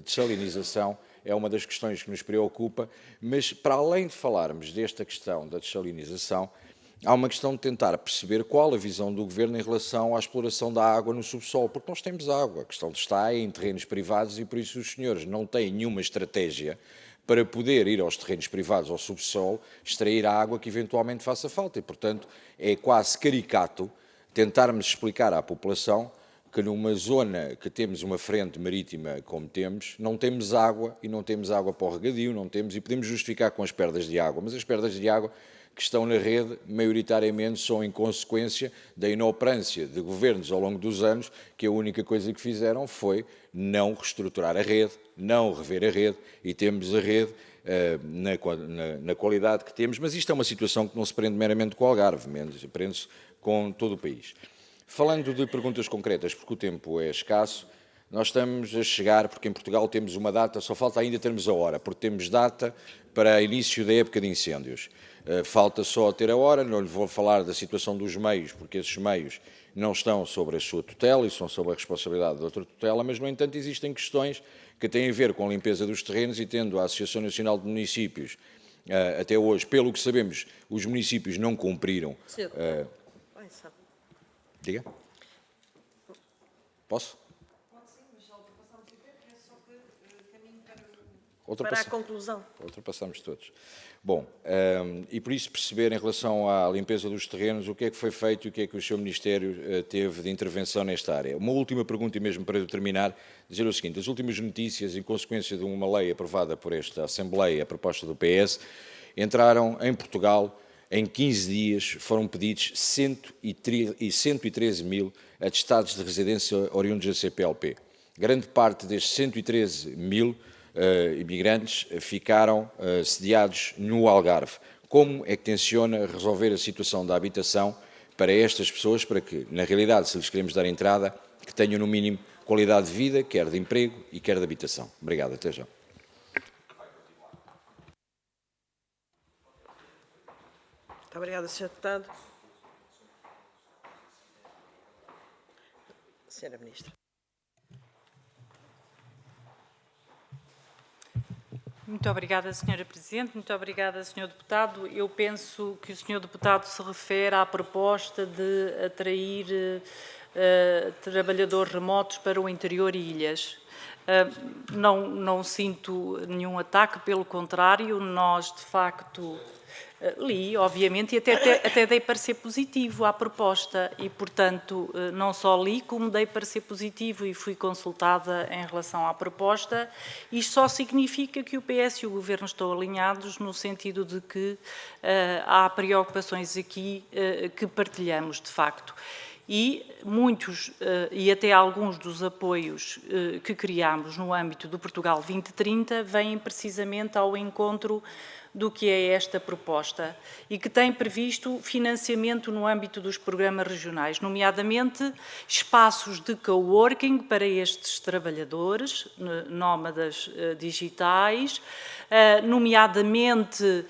dessalinização é uma das questões que nos preocupa, mas para além de falarmos desta questão da dessalinização, há uma questão de tentar perceber qual a visão do Governo em relação à exploração da água no subsolo, porque nós temos água, a questão está em terrenos privados e por isso os senhores não têm nenhuma estratégia para poder ir aos terrenos privados, ao subsolo, extrair a água que eventualmente faça falta e, portanto, é quase caricato tentarmos explicar à população que numa zona que temos uma frente marítima como temos, não temos água e não temos água para o regadio, não temos, e podemos justificar com as perdas de água, mas as perdas de água que estão na rede, maioritariamente, são em consequência da inoperância de governos ao longo dos anos, que a única coisa que fizeram foi não reestruturar a rede, não rever a rede, e temos a rede na qualidade que temos, mas isto é uma situação que não se prende meramente com o Algarve, prende-se com todo o país. Falando de perguntas concretas, porque o tempo é escasso, nós estamos a chegar, porque em Portugal temos uma data, só falta ainda termos a hora, porque temos data para início da época de incêndios. Falta só ter a hora, não lhe vou falar da situação dos meios, porque esses meios não estão sobre a sua tutela e são sob a responsabilidade de outra tutela, mas, no entanto, existem questões que têm a ver com a limpeza dos terrenos e tendo a Associação Nacional de Municípios, até hoje, pelo que sabemos, os municípios não cumpriram. Diga? Posso? Pode sim, mas já ultrapassamos o tempo, é só que caminho para a conclusão. Ultrapassamos todos. Bom, e por isso perceber em relação à limpeza dos terrenos o que é que foi feito e o que é que o seu Ministério teve de intervenção nesta área. Uma última pergunta e mesmo para terminar, dizer o seguinte, as últimas notícias, em consequência de uma lei aprovada por esta Assembleia, a proposta do PS, entraram em Portugal, em 15 dias foram pedidos 113 mil atestados de residência oriundos da CPLP. Grande parte destes 113 mil imigrantes ficaram sediados no Algarve. Como é que tenciona resolver a situação da habitação para estas pessoas, para que, na realidade, se lhes queremos dar entrada, que tenham no mínimo qualidade de vida, quer de emprego e quer de habitação? Obrigado, até já. Muito obrigada, Sr. Deputado. Sra. Ministra. Muito obrigada, Sra. Presidente. Muito obrigada, Sr. Deputado. Eu penso que o Sr. Deputado se refere à proposta de atrair trabalhadores remotos para o interior e ilhas. Não sinto nenhum ataque, pelo contrário, nós, de facto, li, obviamente, e até dei parecer positivo à proposta e, portanto, não só li, como dei parecer positivo e fui consultada em relação à proposta. Isto só significa que o PS e o Governo estão alinhados no sentido de que há preocupações aqui que partilhamos, de facto. E muitos, e até alguns dos apoios que criámos no âmbito do Portugal 2030 vêm precisamente ao encontro do que é esta proposta e que tem previsto financiamento no âmbito dos programas regionais, nomeadamente espaços de coworking para estes trabalhadores, nómadas digitais, nomeadamente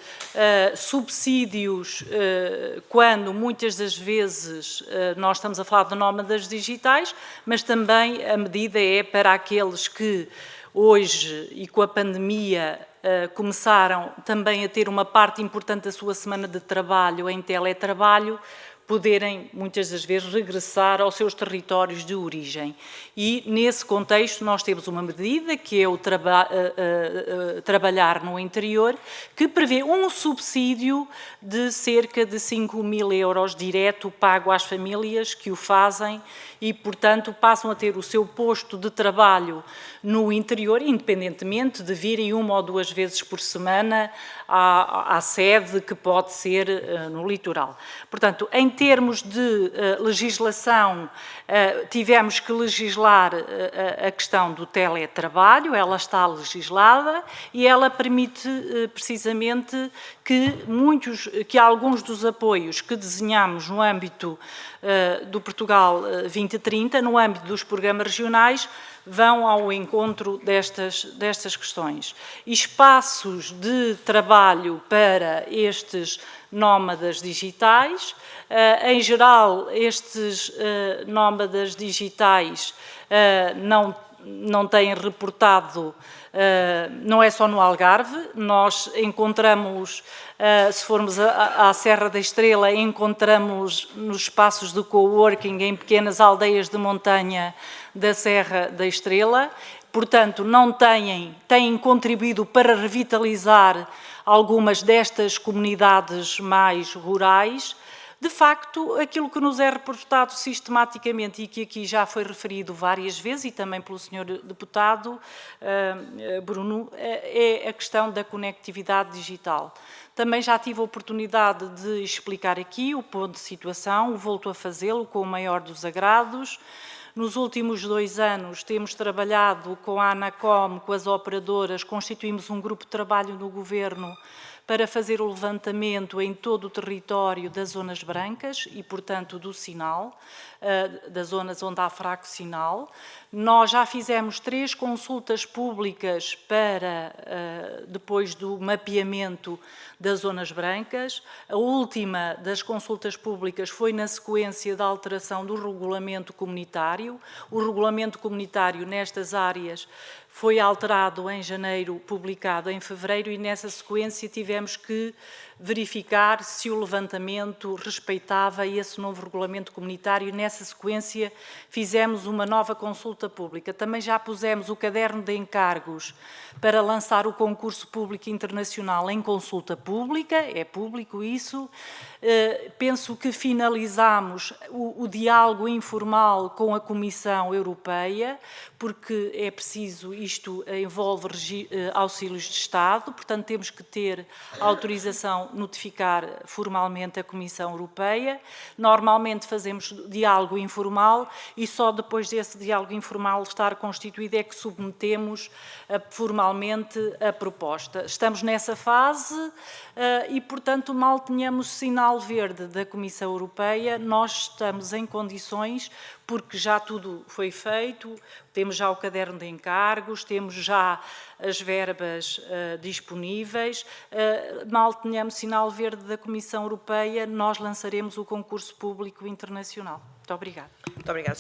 subsídios quando muitas das vezes nós estamos a falar de nómadas digitais, mas também a medida é para aqueles que hoje e com a pandemia começaram também a ter uma parte importante da sua semana de trabalho em teletrabalho, poderem, muitas das vezes, regressar aos seus territórios de origem. E, nesse contexto, nós temos uma medida, que é o trabalhar no interior, que prevê um subsídio de cerca de 5.000 euros direto pago às famílias que o fazem e, portanto, passam a ter o seu posto de trabalho no interior, independentemente de virem 1 ou 2 vezes por semana à sede, que pode ser no litoral. Portanto, em termos de legislação, tivemos que legislar a questão do teletrabalho, ela está legislada e ela permite precisamente que alguns dos apoios que desenhamos no âmbito do Portugal 2030, no âmbito dos programas regionais, vão ao encontro destas questões. Espaços de trabalho para estes nómadas digitais. Em geral, estes nómadas digitais não têm reportado, não é só no Algarve, nós encontramos, se formos à Serra da Estrela, encontramos nos espaços de coworking em pequenas aldeias de montanha da Serra da Estrela, portanto, têm contribuído para revitalizar algumas destas comunidades mais rurais. De facto, aquilo que nos é reportado sistematicamente e que aqui já foi referido várias vezes e também pelo Sr. Deputado Bruno, é a questão da conectividade digital. Também já tive a oportunidade de explicar aqui o ponto de situação, volto a fazê-lo com o maior dos agrados. Nos últimos 2 anos temos trabalhado com a ANACOM, com as operadoras, constituímos um grupo de trabalho no Governo para fazer o levantamento em todo o território das zonas brancas e, portanto, do sinal, das zonas onde há fraco sinal. Nós já fizemos 3 consultas públicas depois do mapeamento das zonas brancas. A última das consultas públicas foi na sequência da alteração do regulamento comunitário. O regulamento comunitário nestas áreas foi alterado em janeiro, publicado em fevereiro, e nessa sequência tivemos que verificar se o levantamento respeitava esse novo regulamento comunitário. Nessa sequência fizemos uma nova consulta pública. Também já pusemos o caderno de encargos para lançar o concurso público internacional em consulta pública, é público isso. Penso que finalizamos o diálogo informal com a Comissão Europeia, porque é preciso, isto envolve auxílios de Estado, portanto temos que ter autorização, notificar formalmente a Comissão Europeia. Normalmente fazemos diálogo informal e só depois desse diálogo informal estar constituído é que submetemos formalmente a proposta. Estamos nessa fase e, portanto, mal tenhamos sinal verde da Comissão Europeia, nós estamos em condições, porque já tudo foi feito, temos já o caderno de encargos, temos já as verbas disponíveis, mal tenhamos sinal verde da Comissão Europeia, nós lançaremos o concurso público internacional. Muito obrigada. Muito obrigada,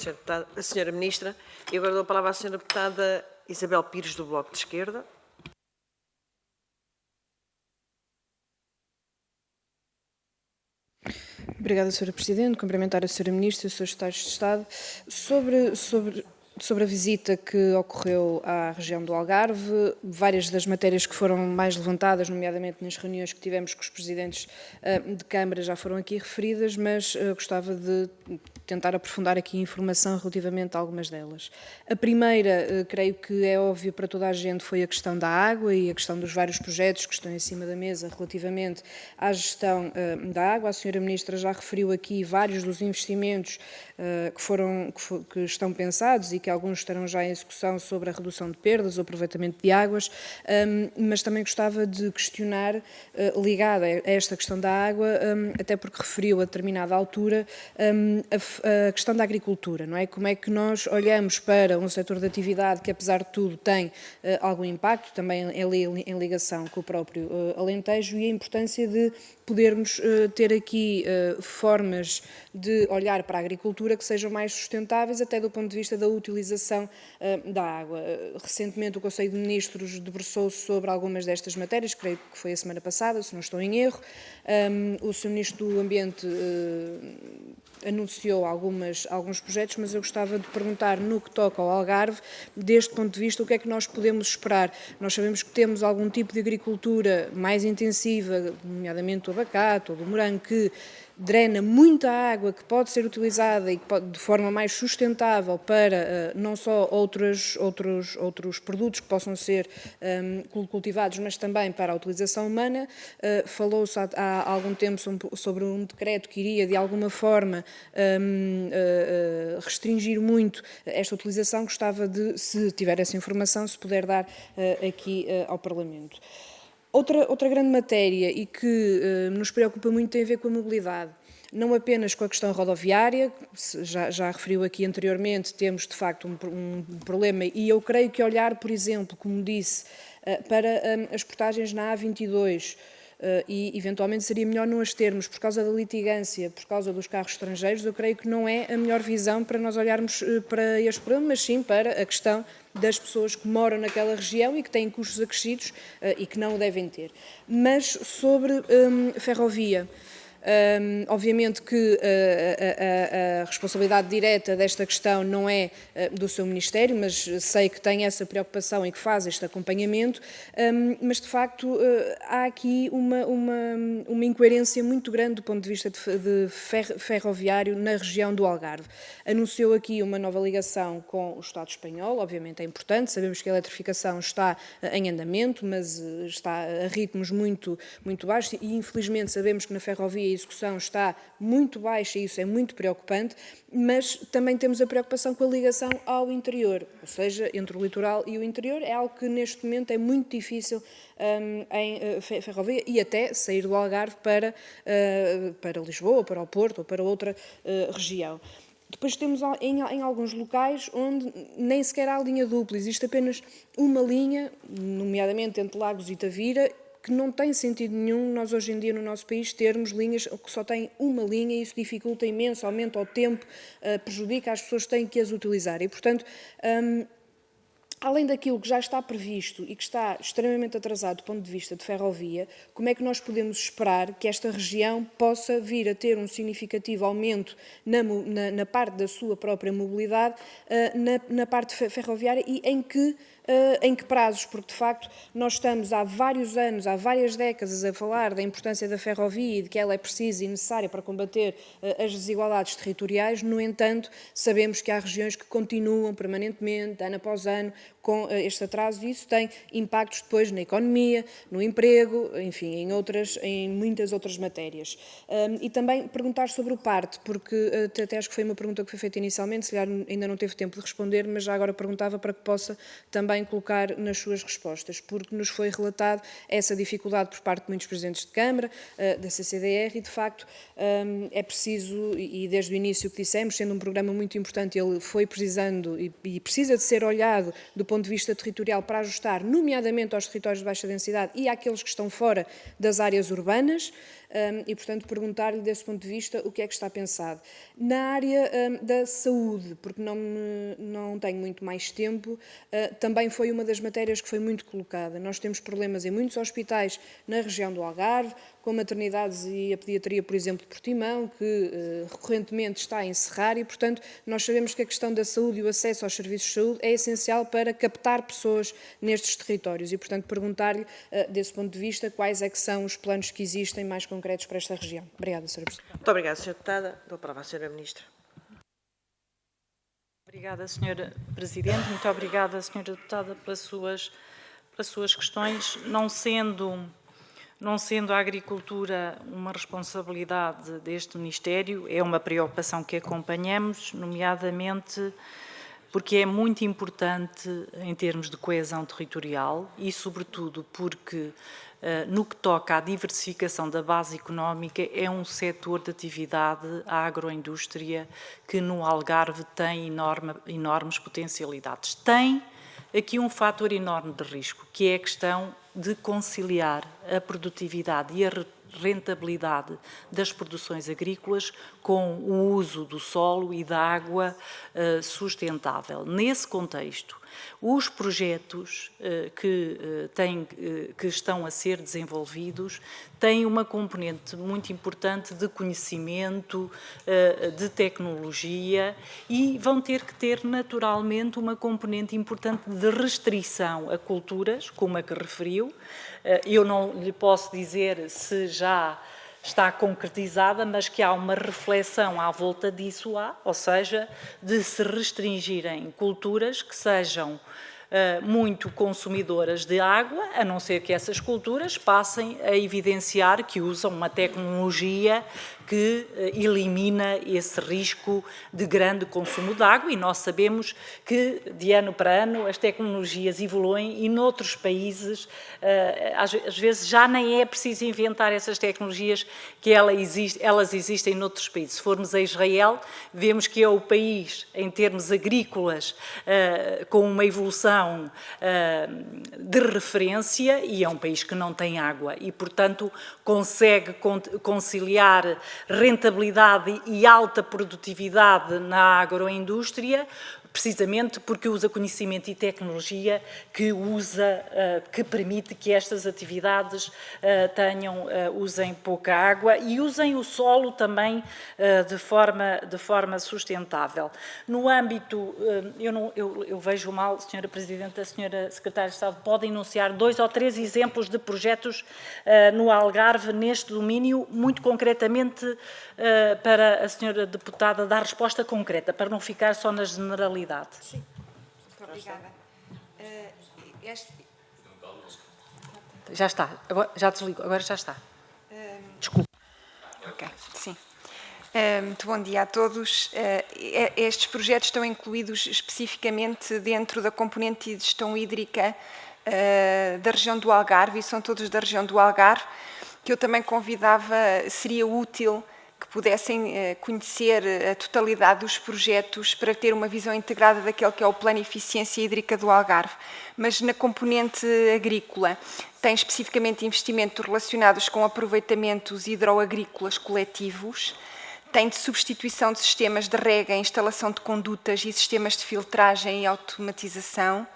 Sra. Ministra. E agora dou a palavra à Sra. Deputada Isabel Pires, do Bloco de Esquerda. Obrigada, Sra. Presidente. Cumprimentar a Sra. Ministra e os Srs. Secretários de Estado. Sobre a visita que ocorreu à região do Algarve, várias das matérias que foram mais levantadas, nomeadamente nas reuniões que tivemos com os presidentes de Câmara, já foram aqui referidas, mas gostava de tentar aprofundar aqui a informação relativamente a algumas delas. A primeira, creio que é óbvio para toda a gente, foi a questão da água e a questão dos vários projetos que estão em cima da mesa relativamente à gestão da água. A Sra. Ministra já referiu aqui vários dos investimentos que estão pensados e que alguns estarão já em execução sobre a redução de perdas, o aproveitamento de águas, mas também gostava de questionar, ligada a esta questão da água, até porque referiu a determinada altura a questão da agricultura, não é? Como é que nós olhamos para um setor de atividade que, apesar de tudo, tem algum impacto, também em ligação com o próprio Alentejo, e a importância de podermos ter aqui formas de olhar para a agricultura que sejam mais sustentáveis, até do ponto de vista da utilização da água. Recentemente o Conselho de Ministros debruçou-se sobre algumas destas matérias, creio que foi a semana passada, se não estou em erro. O Sr. Ministro do Ambiente anunciou alguns projetos, mas eu gostava de perguntar, no que toca ao Algarve, deste ponto de vista, o que é que nós podemos esperar? Nós sabemos que temos algum tipo de agricultura mais intensiva, nomeadamente o abacate ou do morango, que drena muita água, que pode ser utilizada e que pode, de forma mais sustentável para não só outros produtos que possam ser cultivados, mas também para a utilização humana. Falou-se há algum tempo sobre um decreto que iria, de alguma forma, restringir muito esta utilização. Gostava de, se tiver essa informação, se puder dar aqui ao Parlamento. Outra grande matéria e que nos preocupa muito tem a ver com a mobilidade. Não apenas com a questão rodoviária, já referiu aqui anteriormente, temos de facto um problema, e eu creio que olhar, por exemplo, como disse, para as portagens na A22, e eventualmente seria melhor não as termos por causa da litigância, por causa dos carros estrangeiros, eu creio que não é a melhor visão para nós olharmos para este problema, mas sim para a questão das pessoas que moram naquela região e que têm custos acrescidos e que não o devem ter. Mas sobre ferrovia, obviamente que a responsabilidade direta desta questão não é do seu Ministério, mas sei que tem essa preocupação e que faz este acompanhamento, mas de facto há aqui uma incoerência muito grande do ponto de vista de ferroviário na região do Algarve. Anunciou aqui uma nova ligação com o Estado espanhol, obviamente é importante, sabemos que a eletrificação está em andamento, mas está a ritmos muito baixos e infelizmente sabemos que na ferrovia a execução está muito baixa e isso é muito preocupante, mas também temos a preocupação com a ligação ao interior, ou seja, entre o litoral e o interior, é algo que neste momento é muito difícil em ferrovia e até sair do Algarve para Lisboa, para o Porto ou para outra região. Depois temos em alguns locais onde nem sequer há linha dupla, existe apenas uma linha, nomeadamente entre Lagos e Tavira, que não tem sentido nenhum nós hoje em dia no nosso país termos linhas que só têm uma linha e isso dificulta imenso, aumenta o tempo, prejudica as pessoas que têm que as utilizar. E, portanto, além daquilo que já está previsto e que está extremamente atrasado do ponto de vista de ferrovia, como é que nós podemos esperar que esta região possa vir a ter um significativo aumento na parte da sua própria mobilidade, na parte ferroviária e em que prazos? Porque, de facto, nós estamos há vários anos, há várias décadas a falar da importância da ferrovia e de que ela é precisa e necessária para combater as desigualdades territoriais. No entanto, sabemos que há regiões que continuam permanentemente, ano após ano, com este atraso e isso tem impactos depois na economia, no emprego, enfim, em muitas outras matérias. E também perguntar sobre o PARTE, porque até acho que foi uma pergunta que foi feita inicialmente, se calhar ainda não teve tempo de responder, mas já agora perguntava para que possa também colocar nas suas respostas, porque nos foi relatado essa dificuldade por parte de muitos presidentes de Câmara, da CCDR, e de facto é preciso, e desde o início que dissemos, sendo um programa muito importante, ele foi precisando e precisa de ser olhado do ponto de vista territorial para ajustar, nomeadamente aos territórios de baixa densidade e àqueles que estão fora das áreas urbanas, e, portanto, perguntar-lhe, desse ponto de vista, o que é que está pensado. Na área da saúde, porque não tenho muito mais tempo, também foi uma das matérias que foi muito colocada. Nós temos problemas em muitos hospitais na região do Algarve, com maternidades e a pediatria, por exemplo, de Portimão, que recorrentemente está a encerrar e, portanto, nós sabemos que a questão da saúde e o acesso aos serviços de saúde é essencial para captar pessoas nestes territórios e, portanto, perguntar-lhe, desse ponto de vista, quais é que são os planos que existem mais concretos para esta região. Obrigada, Sra. Presidente. Muito obrigada, Sra. Deputada. Dou a palavra à Sra. Ministra. Obrigada, Sra. Presidente. Muito obrigada, Sra. Deputada, pelas suas questões. Não sendo a agricultura uma responsabilidade deste Ministério, é uma preocupação que acompanhamos, nomeadamente porque é muito importante em termos de coesão territorial e, sobretudo, porque no que toca à diversificação da base económica, é um setor de atividade, a agroindústria, que no Algarve tem enormes potencialidades. Tem aqui um fator enorme de risco, que é a questão de conciliar a produtividade e a rentabilidade das produções agrícolas com o uso do solo e da água sustentável. Nesse contexto, os projetos que estão a ser desenvolvidos têm uma componente muito importante de conhecimento, de tecnologia e vão ter que ter naturalmente uma componente importante de restrição a culturas, como a que referiu. Eu não lhe posso dizer se já está concretizada, mas que há uma reflexão à volta disso, ou seja, de se restringirem culturas que sejam muito consumidoras de água, a não ser que essas culturas passem a evidenciar que usam uma tecnologia que elimina esse risco de grande consumo de água, e nós sabemos que, de ano para ano, as tecnologias evoluem e, noutros países, às vezes já nem é preciso inventar essas tecnologias, que elas existem noutros países. Se formos a Israel, vemos que é o país, em termos agrícolas, com uma evolução de referência, e é um país que não tem água e, portanto, consegue conciliar rentabilidade e alta produtividade na agroindústria, precisamente porque usa conhecimento e tecnologia que permite que estas atividades usem pouca água e usem o solo também de forma sustentável. No âmbito, eu vejo mal, Sra. Presidente, a Sra. Secretária de Estado pode enunciar 2 ou 3 exemplos de projetos no Algarve neste domínio, muito concretamente para a Sra. Deputada dar resposta concreta, para não ficar só na generalidade. Sim, muito obrigada. Já está, agora, já desligo, agora já está. Desculpe. Ok, sim. Muito bom dia a todos. Estes projetos estão incluídos especificamente dentro da componente de gestão hídrica da região do Algarve, e são todos da região do Algarve, que eu também convidava, seria útil que pudessem conhecer a totalidade dos projetos para ter uma visão integrada daquele que é o Plano de Eficiência Hídrica do Algarve. Mas na componente agrícola tem especificamente investimentos relacionados com aproveitamentos hidroagrícolas coletivos, tem de substituição de sistemas de rega, instalação de condutas e sistemas de filtragem e automatização,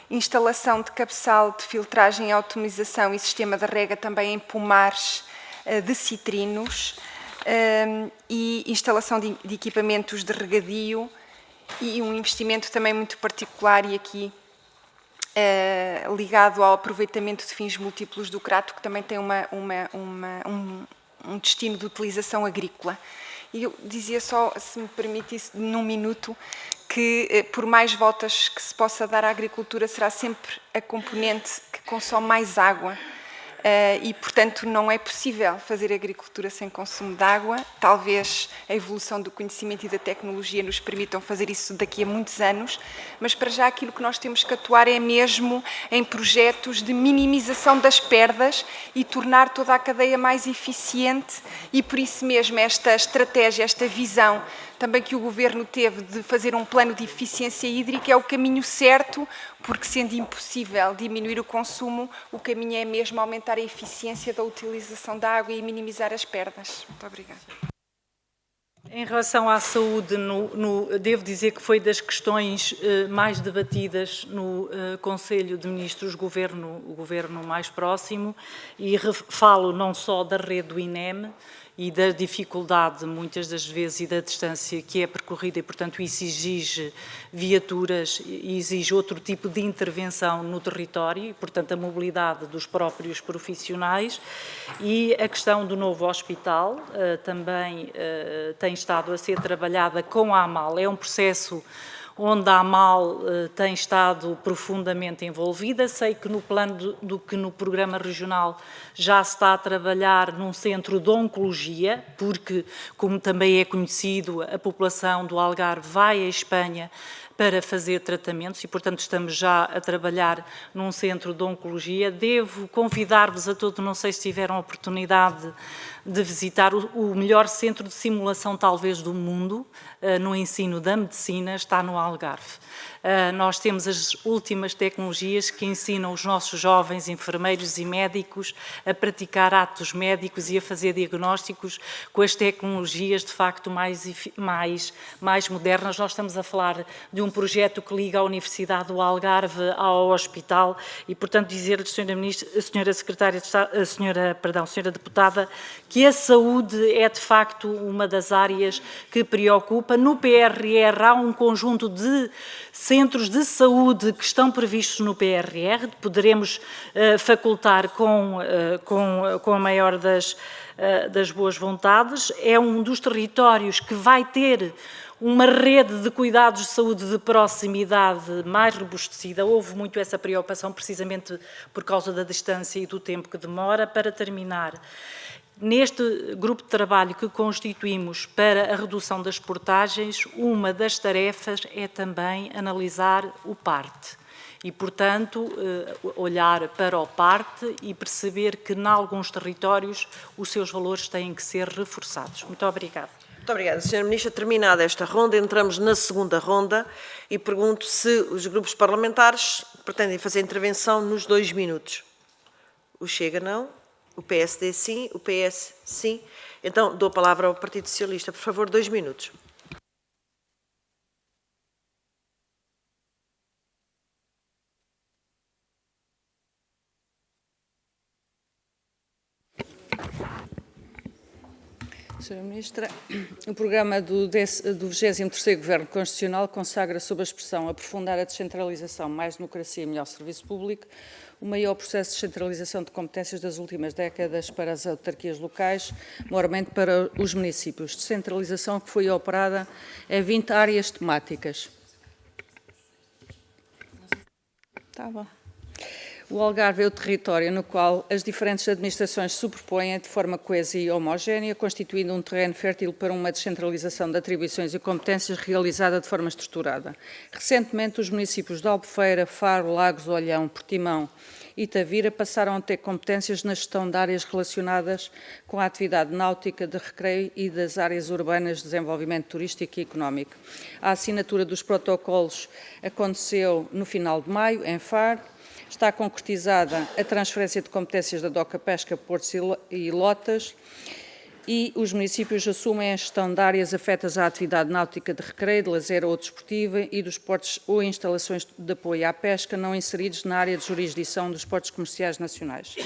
instalação de cabeçal de filtragem e automatização e sistema de rega também em pomares de citrinos, e instalação de equipamentos de regadio, e um investimento também muito particular e aqui ligado ao aproveitamento de fins múltiplos do crato, que também tem um destino de utilização agrícola. E eu dizia só, se me permitisse, num minuto, que por mais voltas que se possa dar à agricultura, será sempre a componente que consome mais água. E, portanto, não é possível fazer agricultura sem consumo de água. Talvez a evolução do conhecimento e da tecnologia nos permitam fazer isso daqui a muitos anos, mas para já aquilo que nós temos que atuar é mesmo em projetos de minimização das perdas e tornar toda a cadeia mais eficiente, e por isso mesmo esta estratégia, esta visão também que o Governo teve de fazer um plano de eficiência hídrica é o caminho certo, porque sendo impossível diminuir o consumo, o caminho é mesmo aumentar a eficiência da utilização da água e minimizar as perdas. Muito obrigada. Em relação à saúde, devo dizer que foi das questões mais debatidas no Conselho de Ministros, o governo mais próximo, e falo não só da rede do INEM e da dificuldade, muitas das vezes, e da distância que é percorrida, e, portanto, isso exige viaturas e exige outro tipo de intervenção no território, e, portanto, a mobilidade dos próprios profissionais, e a questão do novo hospital também tem estado a ser trabalhada com a AMAL. É um processo onde a AMAL tem estado profundamente envolvida. Sei que no plano no programa regional já se está a trabalhar num centro de oncologia, porque, como também é conhecido, a população do Algarve vai à Espanha para fazer tratamentos e, portanto, estamos já a trabalhar num centro de oncologia. Devo convidar-vos a todos, não sei se tiveram a oportunidade de visitar o melhor centro de simulação, talvez, do mundo, no ensino da medicina, está no Algarve. Nós temos as últimas tecnologias que ensinam os nossos jovens enfermeiros e médicos a praticar atos médicos e a fazer diagnósticos com as tecnologias, de facto, mais modernas. Nós estamos a falar de um projeto que liga a Universidade do Algarve ao hospital e, portanto, dizer-lhe, Senhora Secretária de Estado, Senhora Deputada, que a saúde é, de facto, uma das áreas que preocupa. No PRR há um conjunto de centros de saúde que estão previstos no PRR, poderemos facultar com a maior das boas vontades. É um dos territórios que vai ter uma rede de cuidados de saúde de proximidade mais robustecida. Houve muito essa preocupação, precisamente por causa da distância e do tempo que demora. Para terminar, neste grupo de trabalho que constituímos para a redução das portagens, uma das tarefas é também analisar o PART e, portanto, olhar para o PART e perceber que, em alguns territórios, os seus valores têm que ser reforçados. Muito obrigada. Muito obrigada, Sra. Ministra. Terminada esta ronda, entramos na segunda ronda e pergunto se os grupos parlamentares pretendem fazer intervenção nos 2 minutos. O Chega não. O PSD sim, o PS sim. Então, dou a palavra ao Partido Socialista. Por favor, 2 minutos. Sra. Ministra, o programa do 23º Governo Constitucional consagra, sob a expressão aprofundar a descentralização, mais democracia e melhor serviço público, o maior processo de descentralização de competências das últimas décadas para as autarquias locais, maiormente para os municípios. Descentralização que foi operada em 20 áreas temáticas. Tá bom. O Algarve é o território no qual as diferentes administrações se superpõem de forma coesa e homogénea, constituindo um terreno fértil para uma descentralização de atribuições e competências realizada de forma estruturada. Recentemente, os municípios de Albufeira, Faro, Lagos, Olhão, Portimão e Tavira passaram a ter competências na gestão de áreas relacionadas com a atividade náutica, de recreio e das áreas urbanas de desenvolvimento turístico e económico. A assinatura dos protocolos aconteceu no final de maio, em Faro. Está concretizada a transferência de competências da DOCA Pesca, Portos e Lotas e os municípios assumem a gestão de áreas afetas à atividade náutica de recreio, de lazer ou desportiva e dos portos ou instalações de apoio à pesca não inseridos na área de jurisdição dos portos comerciais nacionais.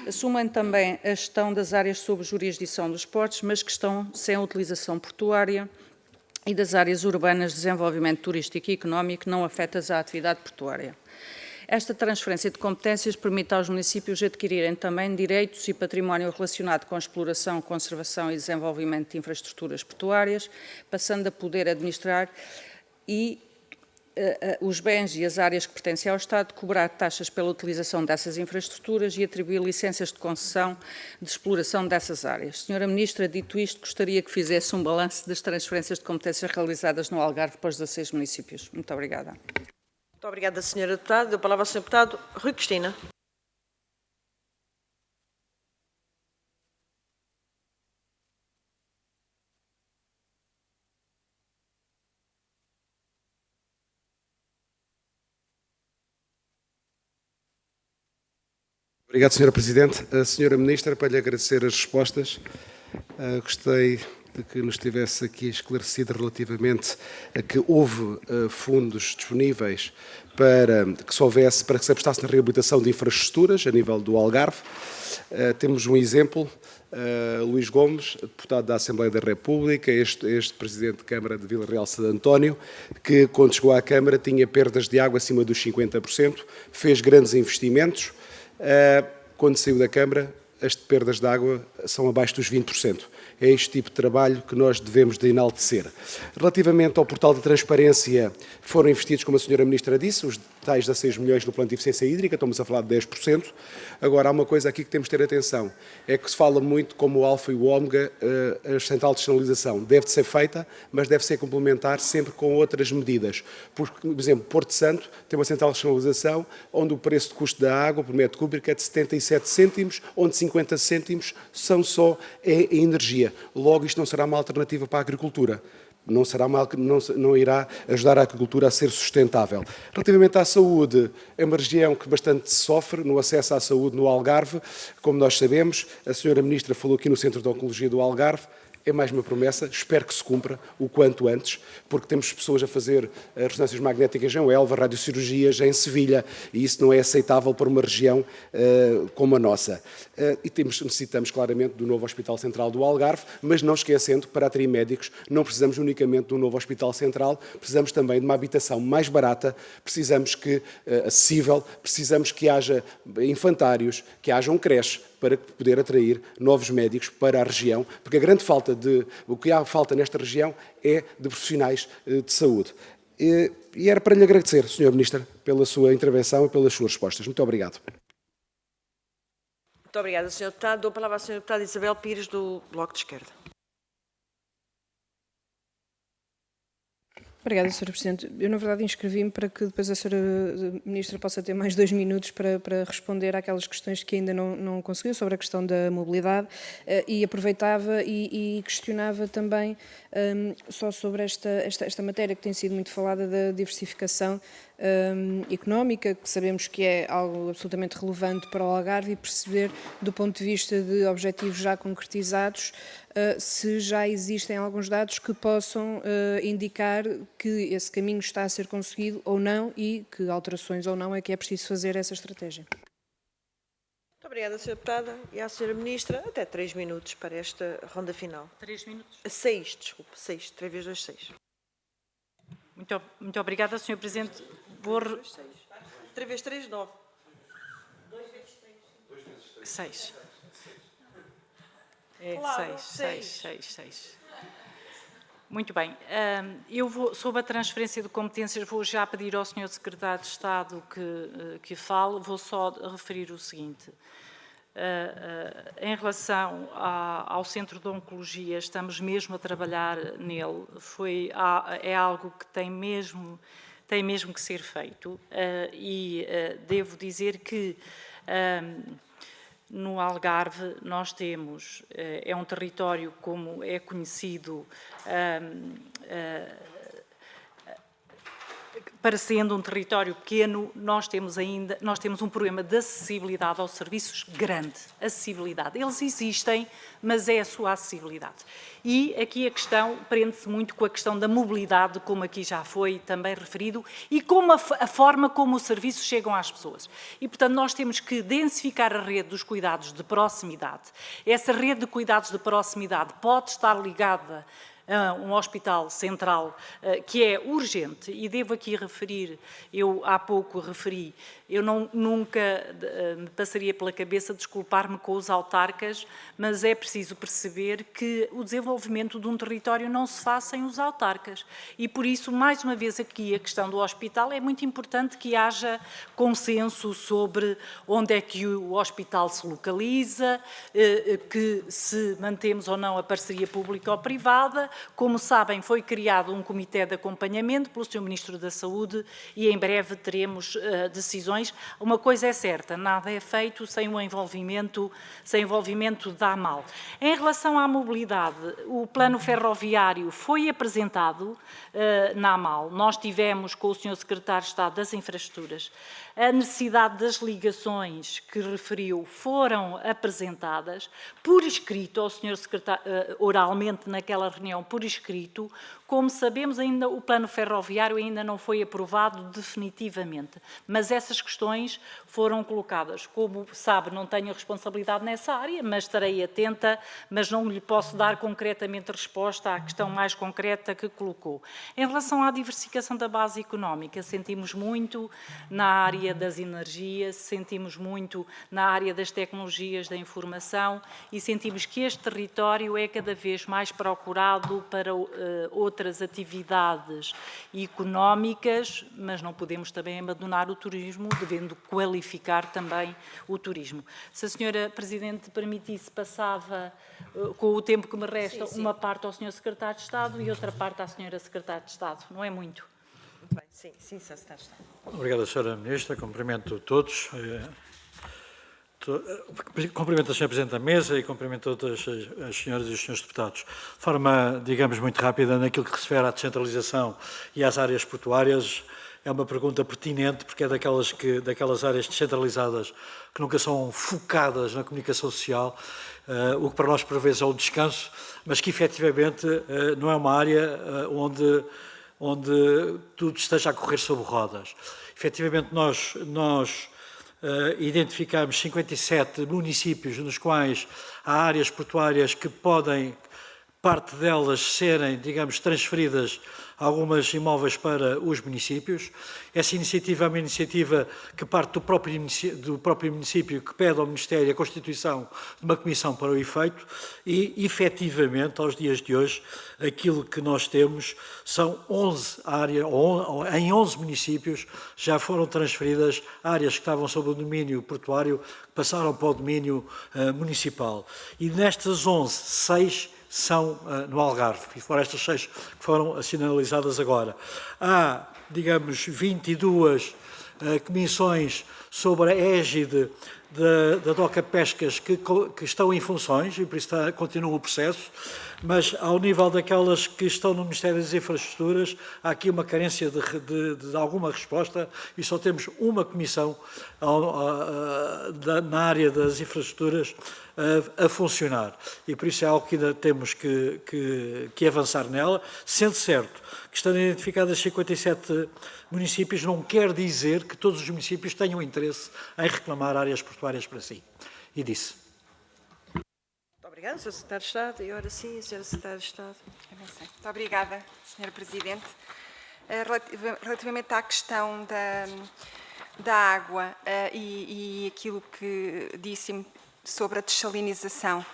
Assumem também a gestão das áreas sob jurisdição dos portos, mas que estão sem utilização portuária e das áreas urbanas de desenvolvimento turístico e económico não afetas à atividade portuária. Esta transferência de competências permite aos municípios adquirirem também direitos e património relacionado com a exploração, conservação e desenvolvimento de infraestruturas portuárias, passando a poder administrar os bens e as áreas que pertencem ao Estado, cobrar taxas pela utilização dessas infraestruturas e atribuir licenças de concessão de exploração dessas áreas. Senhora Ministra, dito isto, gostaria que fizesse um balanço das transferências de competências realizadas no Algarve para os 16 municípios. Muito obrigada. Muito obrigada, Sra. Deputada. Dou a palavra ao Sr. Deputado Rui Cristina. Obrigado, Sra. Presidente. A Sra. Ministra, para lhe agradecer as respostas, gostei de que nos tivesse aqui esclarecido relativamente a que houve fundos disponíveis para que se apostasse na reabilitação de infraestruturas a nível do Algarve. Temos um exemplo, Luís Gomes, deputado da Assembleia da República, este Presidente de Câmara de Vila Real de Santo António, que quando chegou à Câmara tinha perdas de água acima dos 50%, fez grandes investimentos. Quando saiu da Câmara, as perdas de água são abaixo dos 20%. É este tipo de trabalho que nós devemos de enaltecer. Relativamente ao portal de transparência, foram investidos, como a senhora Ministra disse, os tais 16 milhões no plano de eficiência hídrica, estamos a falar de 10%. Agora, há uma coisa aqui que temos de ter atenção, é que se fala muito como o alfa e o ômega, a central de sinalização. Deve ser feita, mas deve ser complementar sempre com outras medidas. Por exemplo, Porto Santo tem uma central de sinalização onde o preço de custo da água por metro cúbico é de 77 cêntimos, onde 50 cêntimos são só a energia. Logo, isto não será uma alternativa para a agricultura. Não irá ajudar a agricultura a ser sustentável. Relativamente à saúde, é uma região que bastante sofre no acesso à saúde no Algarve. Como nós sabemos, a senhora Ministra falou aqui no Centro de Oncologia do Algarve. É mais uma promessa, espero que se cumpra o quanto antes, porque temos pessoas a fazer ressonâncias magnéticas em Huelva, radiocirurgias em Sevilha, e isso não é aceitável para uma região como a nossa. E necessitamos claramente do novo Hospital Central do Algarve, mas não esquecendo que para atrair médicos não precisamos unicamente do novo Hospital Central, precisamos também de uma habitação mais barata, precisamos que acessível, precisamos que haja infantários, que haja creches, para poder atrair novos médicos para a região, porque o que há falta nesta região é de profissionais de saúde. E era para lhe agradecer, Sr. Ministro, pela sua intervenção e pelas suas respostas. Muito obrigado. Muito obrigada, Sr. Deputado. Dou a palavra à Sra. Deputada Isabel Pires, do Bloco de Esquerda. Obrigada, Sra. Presidente. Eu, na verdade, inscrevi-me para que depois a Sra. Ministra possa ter mais 2 minutos para responder àquelas questões que ainda não conseguiu, sobre a questão da mobilidade, e aproveitava e questionava também só sobre esta matéria que tem sido muito falada da diversificação económica, que sabemos que é algo absolutamente relevante para o Algarve, e perceber, do ponto de vista de objetivos já concretizados, se já existem alguns dados que possam indicar que esse caminho está a ser conseguido ou não, e que alterações ou não é que é preciso fazer essa estratégia. Muito obrigada, Sra. Deputada. E à Sra. Ministra, até 3 minutos para esta ronda final. 3 minutos? 6, desculpe, 6, 3 vezes 2, 6. Muito obrigada, Sr. Presidente. 3 vezes 3, 9. 6. Claro, 6. Muito bem. Sobre a transferência de competências, vou já pedir ao Sr. Secretário de Estado que fale. Vou só referir o seguinte. Em relação ao Centro de Oncologia, estamos mesmo a trabalhar nele. É algo que tem mesmo que ser feito. Devo dizer que no Algarve nós temos, é um território, como é conhecido, parecendo um território pequeno, nós temos um problema de acessibilidade aos serviços grande. Acessibilidade. Eles existem, mas é a sua acessibilidade. E aqui a questão prende-se muito com a questão da mobilidade, como aqui já foi também referido, e como a forma como os serviços chegam às pessoas. E, portanto, nós temos que densificar a rede dos cuidados de proximidade. Essa rede de cuidados de proximidade pode estar ligada um hospital central que é urgente, e devo aqui referir, eu há pouco referi, eu nunca me passaria pela cabeça desculpar-me com os autarcas, mas é preciso perceber que o desenvolvimento de um território não se faz sem os autarcas, e por isso, mais uma vez aqui, a questão do hospital, é muito importante que haja consenso sobre onde é que o hospital se localiza, que se mantemos ou não a parceria pública ou privada. Como sabem, foi criado um comitê de acompanhamento pelo Sr. Ministro da Saúde e em breve teremos decisões. Uma coisa é certa, nada é feito sem o envolvimento da AMAL. Em relação à mobilidade, o plano ferroviário foi apresentado na AMAL. Nós tivemos com o Sr. Secretário de Estado das Infraestruturas. A necessidade das ligações que referiu foram apresentadas por escrito ao Sr. Secretário, oralmente naquela reunião, por escrito, Como sabemos, ainda o plano ferroviário ainda não foi aprovado definitivamente, mas essas questões foram colocadas. Como sabe, não tenho responsabilidade nessa área, mas estarei atenta, mas não lhe posso dar concretamente resposta à questão mais concreta que colocou. Em relação à diversificação da base económica, sentimos muito na área das energias, sentimos muito na área das tecnologias da informação e sentimos que este território é cada vez mais procurado para outras atividades económicas, mas não podemos também abandonar o turismo, devendo qualificar também o turismo. Se a Sra. Presidente permitisse, passava, com o tempo que me resta, uma parte ao Sr. Secretário de Estado e outra parte à Sra. Secretária de Estado. Não é muito? Muito bem, sim, Sr. Secretário de Estado. Obrigado, Sra. Ministra. Cumprimento todos. Cumprimento a Sra. Presidente da Mesa e cumprimento todas as senhoras e os senhores deputados. De forma, digamos, muito rápida, naquilo que se refere à descentralização e às áreas portuárias, é uma pergunta pertinente, porque é daquelas áreas descentralizadas que nunca são focadas na comunicação social, o que para nós, por vezes, é um descanso, mas que, efetivamente, não é uma área onde tudo esteja a correr sobre rodas. Efetivamente, nós identificamos 57 municípios nos quais há áreas portuárias que podem, parte delas, serem, digamos, transferidas algumas imóveis para os municípios. Essa iniciativa é uma iniciativa que parte do próprio município, que pede ao Ministério a constituição de uma comissão para o efeito e, efetivamente, aos dias de hoje, aquilo que nós temos são 11 áreas, ou em 11 municípios já foram transferidas áreas que estavam sob o domínio portuário, que passaram para o domínio municipal. E nestas 11, 6 são no Algarve, e foram estas 6 que foram sinalizadas agora. Há, digamos, 22 comissões sobre a égide da DOCA Pescas que estão em funções, e por isso continua o processo, mas ao nível daquelas que estão no Ministério das Infraestruturas, há aqui uma carência de alguma resposta e só temos uma comissão na área das infraestruturas a funcionar. E por isso é algo que ainda temos que avançar nela, sendo certo que estando identificadas 57 municípios, não quer dizer que todos os municípios tenham interesse em reclamar áreas portuárias para si. E disse. Muito obrigada, Sr. Secretário de Estado. E agora sim, a Sra. Secretária de Estado. Muito obrigada, Sra. Presidente. Relativamente à questão da água e aquilo que disse sobre a dessalinização.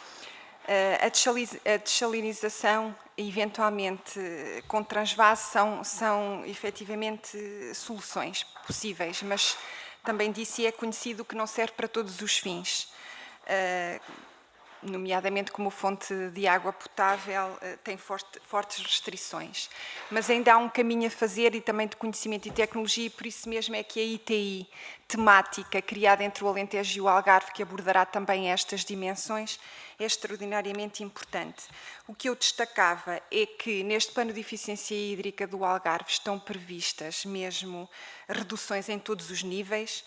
A dessalinização, eventualmente, com transvase, são efetivamente soluções possíveis, mas também disse e é conhecido que não serve para todos os fins, nomeadamente como fonte de água potável, tem fortes restrições. Mas ainda há um caminho a fazer e também de conhecimento e tecnologia, e por isso mesmo é que a ITI temática criada entre o Alentejo e o Algarve, que abordará também estas dimensões, é extraordinariamente importante. O que eu destacava é que neste plano de eficiência hídrica do Algarve estão previstas mesmo reduções em todos os níveis,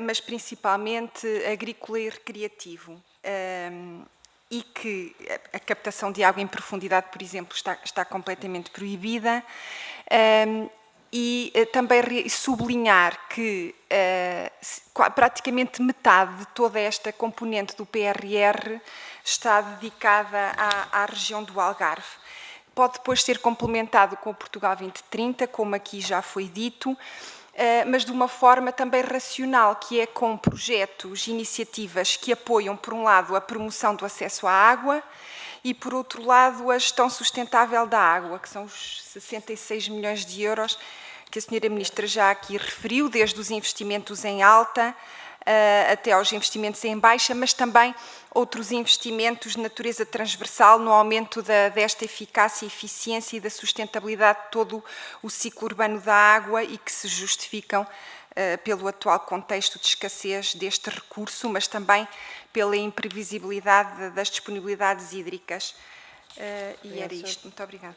mas principalmente agrícola e recreativo. E que a captação de água em profundidade, por exemplo, está completamente proibida. E também sublinhar que praticamente metade de toda esta componente do PRR está dedicada à região do Algarve. Pode depois ser complementado com o Portugal 2030, como aqui já foi dito, mas de uma forma também racional, que é com projetos, iniciativas que apoiam, por um lado, a promoção do acesso à água e, por outro lado, a gestão sustentável da água, que são os 66 milhões de euros que a Sra. Ministra já aqui referiu, desde os investimentos em alta até aos investimentos em baixa, mas também outros investimentos de natureza transversal no aumento desta eficácia, eficiência e da sustentabilidade de todo o ciclo urbano da água e que se justificam pelo atual contexto de escassez deste recurso, mas também pela imprevisibilidade das disponibilidades hídricas. E era isto. Muito obrigada.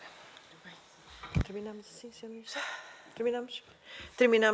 Terminamos assim, Sra. Ministra? Terminamos? Terminamos.